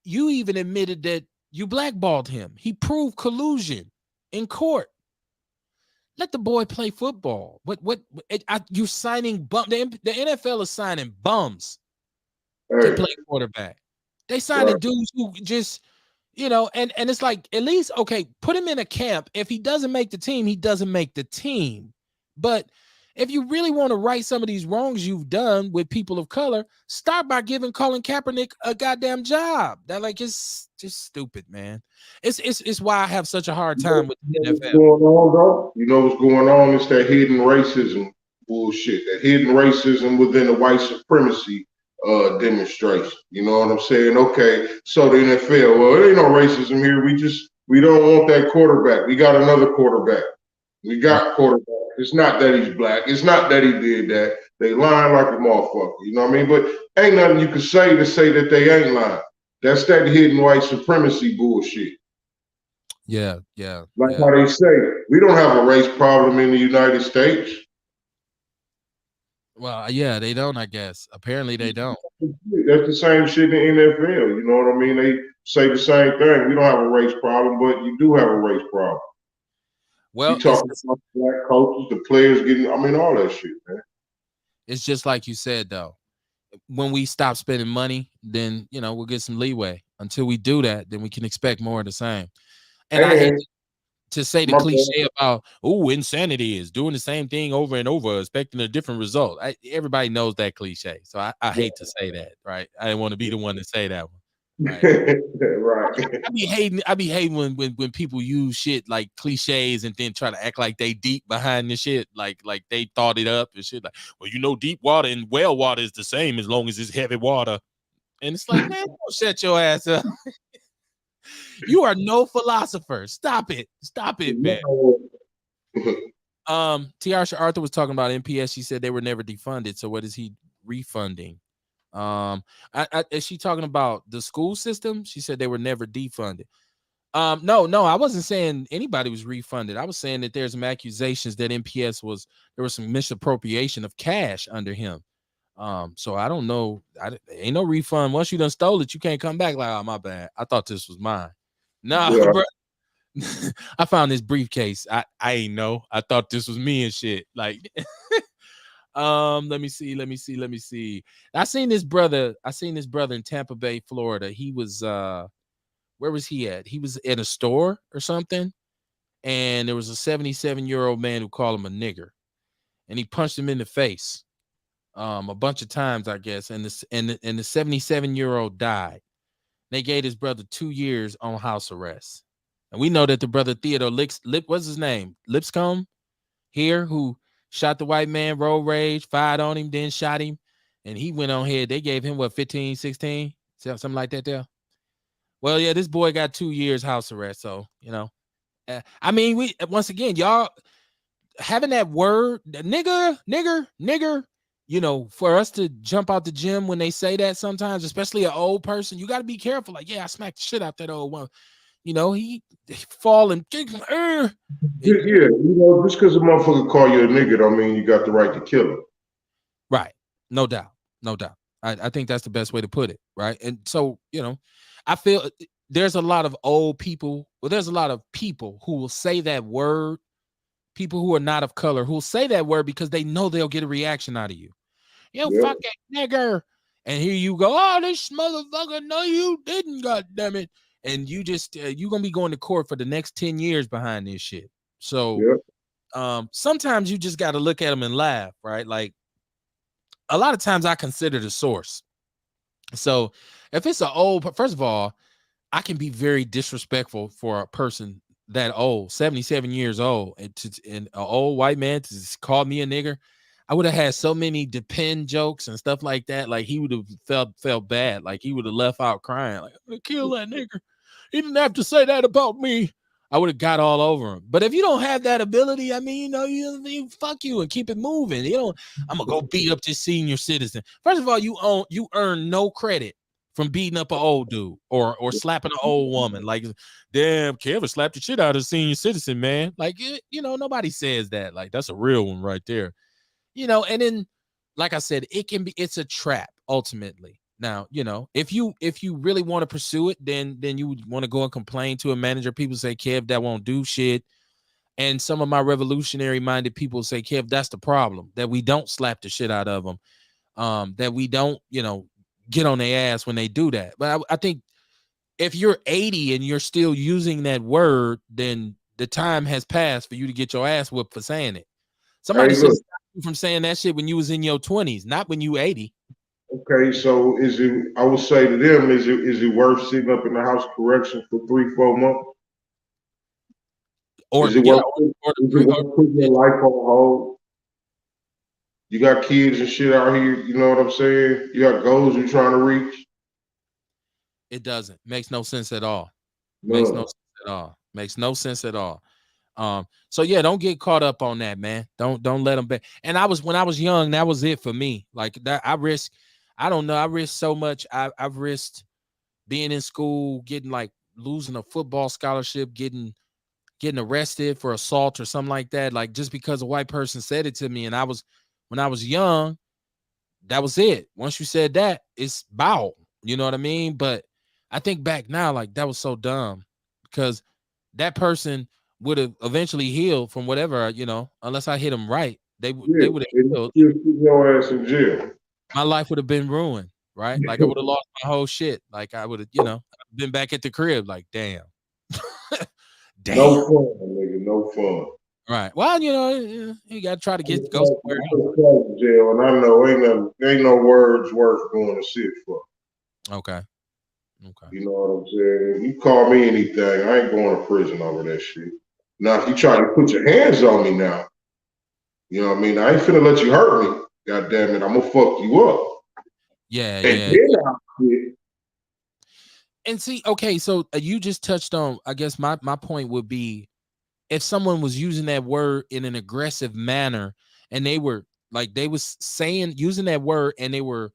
S1: you even admitted that you blackballed him. He proved collusion in court. Let the boy play football. You signing bum? The NFL is signing bums to play quarterback. They signing dudes who just, and it's like, at least, okay, put him in a camp. If he doesn't make the team, he doesn't make the team. But if you really want to right some of these wrongs you've done with people of color, start by giving Colin Kaepernick a goddamn job. That it's just stupid, man. It's why I have such a hard time with the NFL.
S2: What's going on, though? You know what's going on? It's that hidden racism bullshit. That hidden racism within the white supremacy demonstration. You know what I'm saying? Okay, so the NFL, well, there ain't no racism here. We don't want that quarterback. We got another quarterback. We got quarterback. It's not that he's black. It's not that he did that. They lying like a motherfucker. You know what I mean? But ain't nothing you can say that they ain't lying. That's that hidden white supremacy bullshit.
S1: Yeah.
S2: Like how they say, we don't have a race problem in the United States.
S1: Well, yeah, they don't, I guess. Apparently they don't.
S2: That's the same shit in the NFL. You know what I mean? They say the same thing. We don't have a race problem, but you do have a race problem.
S1: Well,
S2: you talking about black coaches, the players getting, all that shit, man.
S1: It's just like you said, though. When we stop spending money, then, we'll get some leeway. Until we do that, then we can expect more of the same. And I hate to say the cliche about, insanity is doing the same thing over and over, expecting a different result. Everybody knows that cliche. So I hate to say that, right? I didn't want to be the one to say that one. Right. I be hating when people use shit like cliches and then try to act like they deep behind the shit, like they thought it up and shit. Like, well, deep water and well water is the same as long as it's heavy water. And it's like, man, don't shut your ass up. You are no philosopher. Stop it, man. Tiarsha Arthur was talking about MPS. She said they were never defunded. So what is he refunding? Is she talking about the school system? She said they were never defunded. No, I wasn't saying anybody was refunded. I was saying that there's some accusations that MPS there was some misappropriation of cash under him. So I don't know. Ain't no refund. Once you done stole it, you can't come back like, oh, my bad. I thought this was mine. No, bro. I found this briefcase. I ain't know. I thought this was me and shit. Like, let me see. I seen this brother in Tampa Bay, Florida. He was where was he at? He was at a store or something, and there was a 77-year-old man who called him a nigger, and he punched him in the face a bunch of times, I guess, and the 77-year-old died. They gave his brother 2 years on house arrest. And we know that the brother Theodore what's his name? Lipscomb here, who shot the white man, road rage, fired on him, then shot him. And he went on here. They gave him, 15, 16? Something like that there. Well, yeah, this boy got 2 years house arrest, so I mean, we once again, y'all having that word, nigger, for us to jump out the gym when they say that sometimes, especially an old person, you got to be careful. Like, yeah, I smacked the shit out that old one. He falling.
S2: Yeah, just because a motherfucker call you a nigga don't mean you got the right to kill him.
S1: Right. No doubt. No doubt. I think that's the best way to put it. Right. And so, I feel there's a lot of old people. Well, there's a lot of people who will say that word. People who are not of color who will say that word because they know they'll get a reaction out of you. Fucking nigger. And here you go. Oh, this motherfucker. No, you didn't. God damn it. And you just you're gonna be going to court for the next 10 years behind this shit. So sometimes you just got to look at them and laugh, right? Like a lot of times I consider the source. So if it's first of all, I can be very disrespectful for a person that old, 77 years old, and an old white man to call me a nigger. I would have had so many depend jokes and stuff like that. Like he would have felt bad. Like he would have left out crying. Like, I'm gonna kill that nigger. He didn't have to say that about me. I would have got all over him. But if you don't have that ability, I mean, you fuck you and keep it moving. I'm gonna go beat up this senior citizen. First of all, you earn no credit from beating up an old dude or slapping an old woman. Like, damn, Kevin slapped the shit out of a senior citizen, man. Like, nobody says that. Like, that's a real one right there. And then, like I said, it's a trap ultimately. Now, if you really want to pursue it, then you would want to go and complain to a manager. People say, Kev, that won't do shit. And some of my revolutionary minded people say, Kev, that's the problem, that we don't slap the shit out of them. That we don't, get on their ass when they do that. But I think if you're 80 and you're still using that word, then the time has passed for you to get your ass whooped for saying it. Somebody should stop you from saying that shit when you was in your 20s, not when you 80.
S2: Okay, so I would say to them, is it worth sitting up in the house of correction for 3-4 months? Is it worth putting your life on hold? You got kids and shit out here, you know what I'm saying? You got goals you're trying to reach.
S1: It doesn't. Makes no sense at all.
S2: No.
S1: Makes no sense at all. Makes no sense at all. So yeah, don't get caught up on that, man. Don't let them back. And when I was young, that was it for me. Like that, I risked so much. I've risked being in school, getting like losing a football scholarship, getting arrested for assault or something like that. Like just because a white person said it to me, and when I was young, that was it. Once you said that, it's bow. You know what I mean? But I think back now, like that was so dumb because that person would have eventually healed from whatever, unless I hit him right. They would have healed.
S2: Your ass in jail.
S1: My life would have been ruined, right? Like I would have lost my whole shit. Like I would have, been back at the crib. Like, damn. Damn.
S2: No fun, nigga. No fun.
S1: Right. Well, you got to try to go somewhere
S2: else. Jail, and I know ain't no words worth going to sit for.
S1: Okay.
S2: You know what I'm saying? You call me anything, I ain't going to prison over that shit. Now, if you try to put your hands on me now, you know what I mean? I ain't finna let you hurt me. God damn it, I'm gonna fuck you up.
S1: Yeah,
S2: yeah.
S1: And see, okay, so you just touched on, I guess my point would be, if someone was using that word in an aggressive manner and they was using that word and they were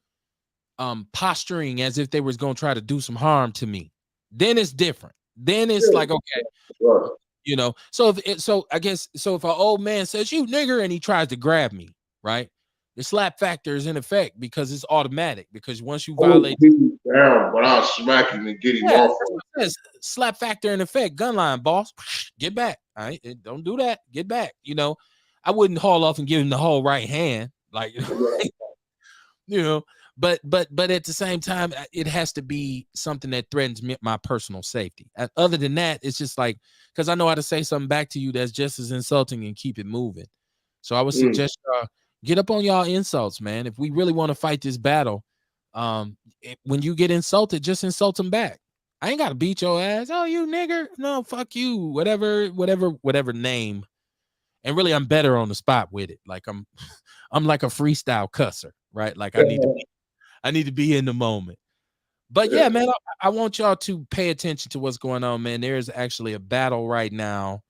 S1: posturing as if they was going to try to do some harm to me, then it's different. Then it's like, okay,
S2: right.
S1: So I guess if an old man says you nigger and he tries to grab me, right? The slap factor is in effect because it's automatic, because once you violate
S2: down, but I'll smack him and get him off.
S1: Slap factor in effect, gun line, boss. Get back. All right. Don't do that. Get back. I wouldn't haul off and give him the whole right hand. Like but at the same time, it has to be something that threatens my personal safety. Other than that, it's just like, because I know how to say something back to you that's just as insulting and keep it moving. So I would suggest get up on y'all insults, man. If we really want to fight this battle, when you get insulted, just insult them back. I ain't got to beat your ass. Oh, you nigger. No, fuck you. Whatever name. And really, I'm better on the spot with it. Like I'm like a freestyle cusser, right? Like I need to be in the moment. But yeah, man, I want y'all to pay attention to what's going on, man. There is actually a battle right now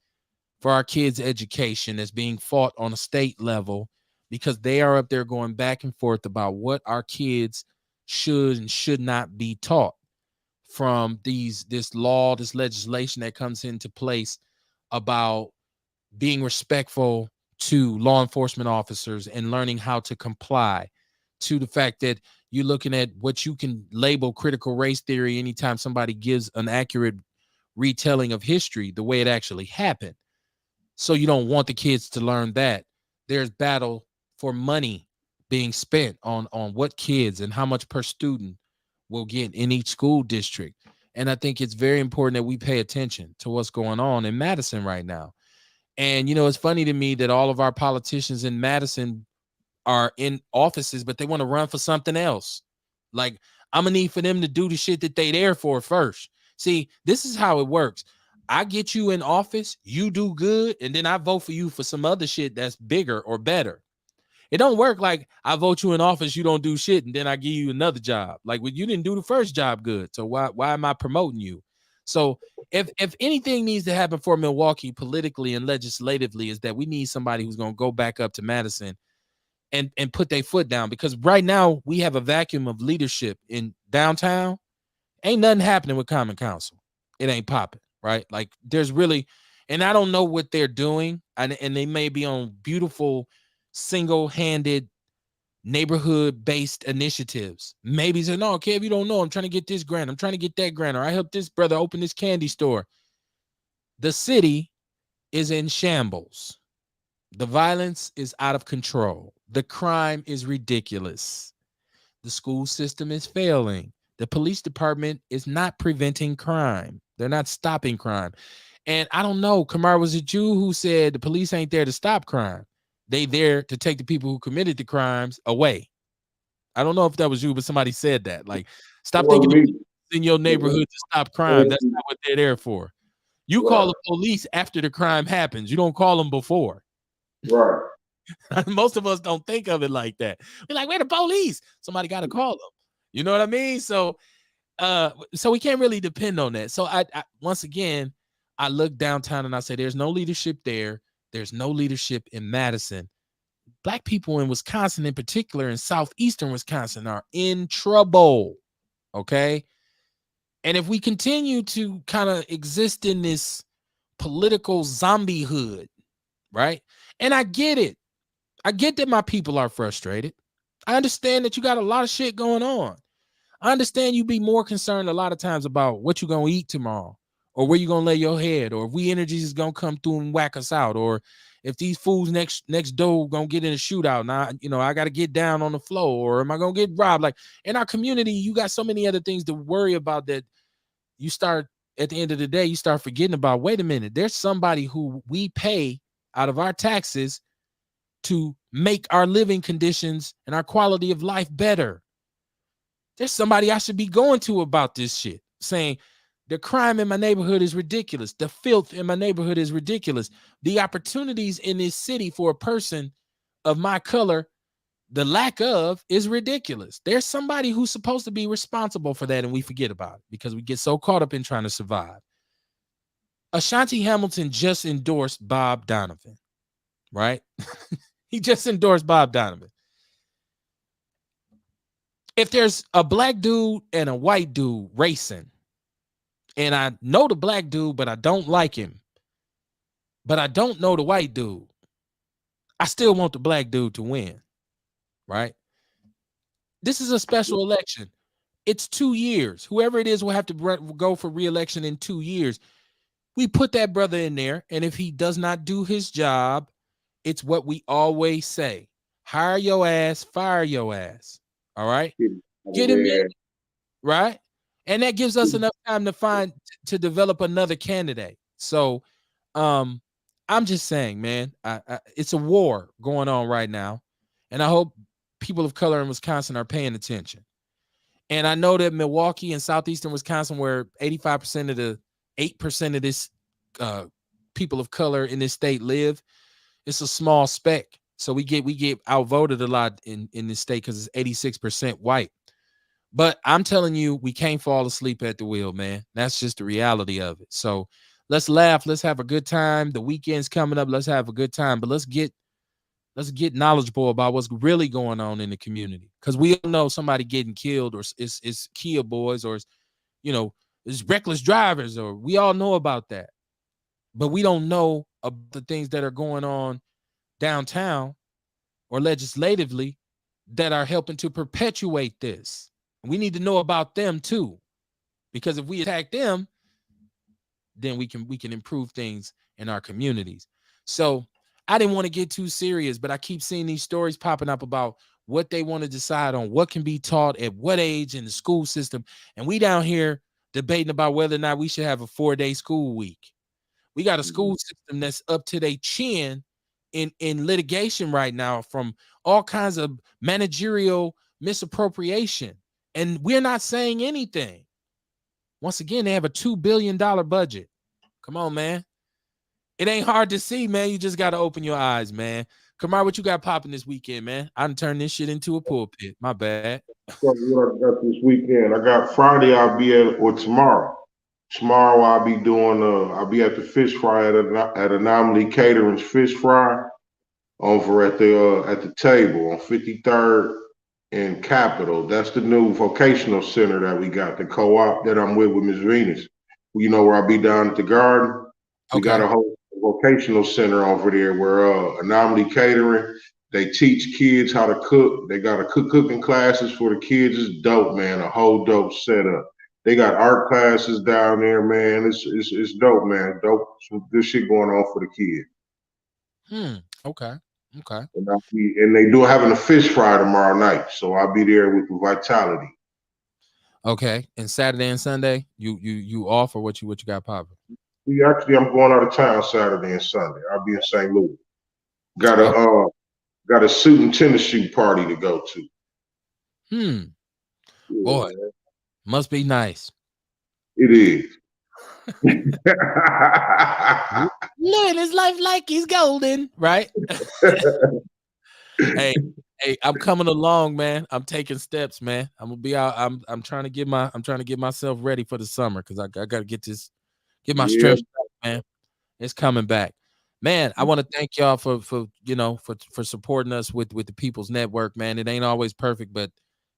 S1: for our kids' education that's being fought on a state level because they are up there going back and forth about what our kids should and should not be taught from this law, this legislation that comes into place about being respectful to law enforcement officers and learning how to comply, to the fact that you're looking at what you can label critical race theory anytime somebody gives an accurate retelling of history the way it actually happened. So you don't want the kids to learn that. There's battle for money being spent on what kids and how much per student will get in each school district. And I think it's very important that we pay attention to what's going on in Madison right now. And it's funny to me that all of our politicians in Madison are in offices, but they want to run for something else. Like, I'm gonna need for them to do the shit that they there for first. See, this is how it works. I get you in office, you do good, and then I vote for you for some other shit that's bigger or better. It don't work like I vote you in office, you don't do shit, and then I give you another job. Like, well, you didn't do the first job good, so why am I promoting you? So if anything needs to happen for Milwaukee politically and legislatively is that we need somebody who's gonna go back up to Madison and put their foot down, because right now we have a vacuum of leadership in downtown. Ain't nothing happening with Common Council. It ain't popping, right? Like, there's really, and I don't know what they're doing, and they may be on beautiful single-handed neighborhood-based initiatives. Maybe say, no, Kev, you don't know. I'm trying to get this grant. I'm trying to get that grant, or I helped this brother open this candy store. The city is in shambles. The violence is out of control. The crime is ridiculous. The school system is failing. The police department is not preventing crime. They're not stopping crime. And I don't know, Kamar, was it you who said the police ain't there to stop crime? They there to take the people who committed the crimes away. I don't know if that was you, but somebody said that. Like, stop thinking the police in your neighborhood to stop crime. That's not what they're there for. You call the police after the crime happens. You don't call them before.
S2: Right.
S1: Most of us don't think of it like that. We're like, where the police? Somebody got to call them. You know what I mean? So we can't really depend on that. So I once again, I look downtown and I say, there's no leadership there. There's no leadership in Madison. Black people in Wisconsin, in particular, in southeastern Wisconsin, are in trouble. Okay. And if we continue to kind of exist in this political zombiehood, right? And I get it. I get that my people are frustrated. I understand that you got a lot of shit going on. I understand you be more concerned a lot of times about what you're going to eat tomorrow, or where you're going to lay your head, or if we energies is going to come through and whack us out, or if these fools next door going to get in a shootout. Now, I got to get down on the floor, or am I going to get robbed? Like, in our community, you got so many other things to worry about that you start, at the end of the day, you start forgetting about, wait a minute, there's somebody who we pay out of our taxes to make our living conditions and our quality of life better. There's somebody I should be going to about this shit, saying the crime in my neighborhood is ridiculous. The filth in my neighborhood is ridiculous. The opportunities in this city for a person of my color, the lack of, is ridiculous. There's somebody who's supposed to be responsible for that, and we forget about it because we get so caught up in trying to survive. Ashanti Hamilton just endorsed Bob Donovan, right? He just endorsed Bob Donovan. If there's a black dude and a white dude racing, and I know the black dude, but I don't like him, but I don't know the white dude, I still want the black dude to win, right? This is a special election. It's 2 years. Whoever it is will have to go for re-election in 2 years. We put that brother in there, and if he does not do his job, it's what we always say: hire your ass, fire your ass. All right, get him in, right? And that gives us enough time to develop another candidate. So, I'm just saying, man, it's a war going on right now, and I hope people of color in Wisconsin are paying attention. And I know that Milwaukee and southeastern Wisconsin, where 85% of the 8% of this people of color in this state live, it's a small speck. So we get outvoted a lot in this state because it's 86% white. But I'm telling you, we can't fall asleep at the wheel, man. That's just the reality of it. So let's laugh. Let's have a good time. The weekend's coming up. Let's have a good time. But let's get knowledgeable about what's really going on in the community. Because we all know somebody getting killed, or it's Kia boys, or it's reckless drivers, or we all know about that. But we don't know about the things that are going on downtown or legislatively that are helping to perpetuate this. We need to know about them too, because if we attack them, then we can improve things in our communities. So I didn't want to get too serious, but I keep seeing these stories popping up about what they want to decide on, what can be taught at what age in the school system. And we down here debating about whether or not we should have a 4-day school week. We got a school system that's up to their chin in litigation right now from all kinds of managerial misappropriation. And we're not saying anything. Once again, they have a $2 billion budget. Come on, man. It ain't hard to see, man. You just got to open your eyes, man. Kamar, what you got popping this weekend, man? I done turned this shit into a pulpit. My bad.
S2: So what I got this weekend? I got Friday. I'll be at, or tomorrow. Tomorrow I'll be doing. I'll be at the fish fry at Anomaly Catering's Fish Fry over at the table on 53rd and Capitol. That's the new vocational center that we got, the co-op that I'm with Ms. Venus. You know where I'll be down at the garden. We got a whole vocational center over there where Anomaly Catering, they teach kids how to cook. They got a cooking classes for the kids. It's dope, man. A whole dope setup. They got art classes down there, man. It's dope, man. Dope. Some good shit going on for the kids.
S1: Okay.
S2: And they do having a fish fry tomorrow night, so I'll be there with the Vitality.
S1: Okay. And Saturday and Sunday, you off, or what you got popping?
S2: I'm going out of town Saturday and Sunday. I'll be in St. Louis. Got a suit and tennis shoe party to go to.
S1: Yeah, boy, man. Must be nice.
S2: It is.
S1: Living his life like he's golden, right? Hey, I'm coming along, man. I'm taking steps, man. I'm gonna be out. I'm trying to get myself ready for the summer, because I gotta get my strength back, man. It's coming back. Man, I want to thank y'all for supporting us with the People's Network, man. It ain't always perfect, but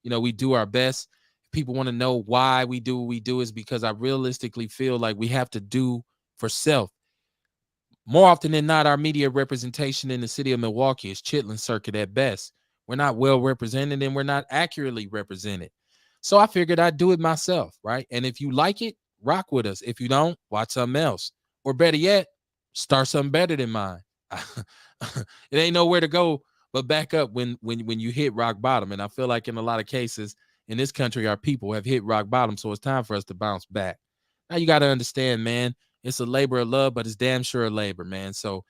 S1: we do our best. People want to know why we do what we do, is because I realistically feel like we have to do for self. More often than not, our media representation in the city of Milwaukee is chitlin circuit at best. We're not well represented, and we're not accurately represented. So I figured I'd do it myself, right? And if you like it, rock with us. If you don't, watch something else. Or better yet, start something better than mine. It ain't nowhere to go but back up when you hit rock bottom. And I feel like in a lot of cases in this country, our people have hit rock bottom. So it's time for us to bounce back. Now you got to understand, man, it's a labor of love, but it's damn sure a labor, man. So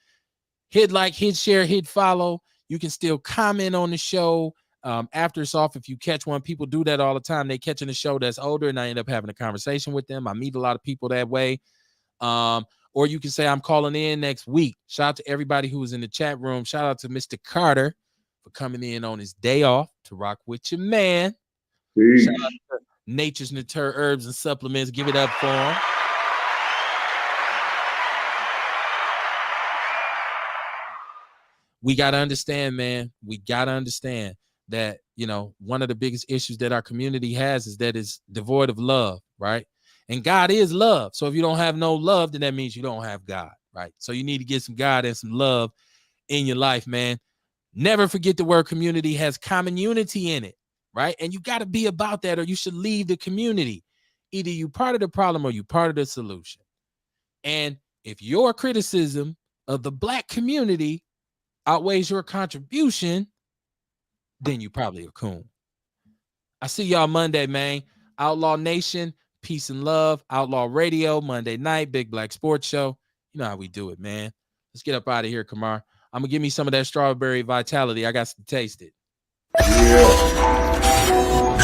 S1: hit like, hit share, hit follow. You can still comment on the show after it's off. If you catch one, people do that all the time. They catching the show that's older, and I end up having a conversation with them. I meet a lot of people that way. Or you can say, I'm calling in next week. Shout out to everybody who was in the chat room. Shout out to Mr. Carter for coming in on his day off to rock with your man. Shout out to Nature's Nature Herbs and Supplements. Give it up for him. We got to understand, man. We got to understand that, one of the biggest issues that our community has is that it's devoid of love, right? And God is love. So if you don't have no love, then that means you don't have God, right? So you need to get some God and some love in your life, man. Never forget the word community has common unity in it, right? And you got to be about that, or you should leave the community. Either you part of the problem or you part of the solution. And if your criticism of the Black community outweighs your contribution, then you probably a coon. I see y'all Monday, man. Outlaw Nation, peace and love. Outlaw Radio, Monday night, Big Black Sports Show. You know how we do it, man. Let's get up out of here, Kamar. I'm going to give me some of that strawberry vitality. I got to taste it.
S2: Yeah.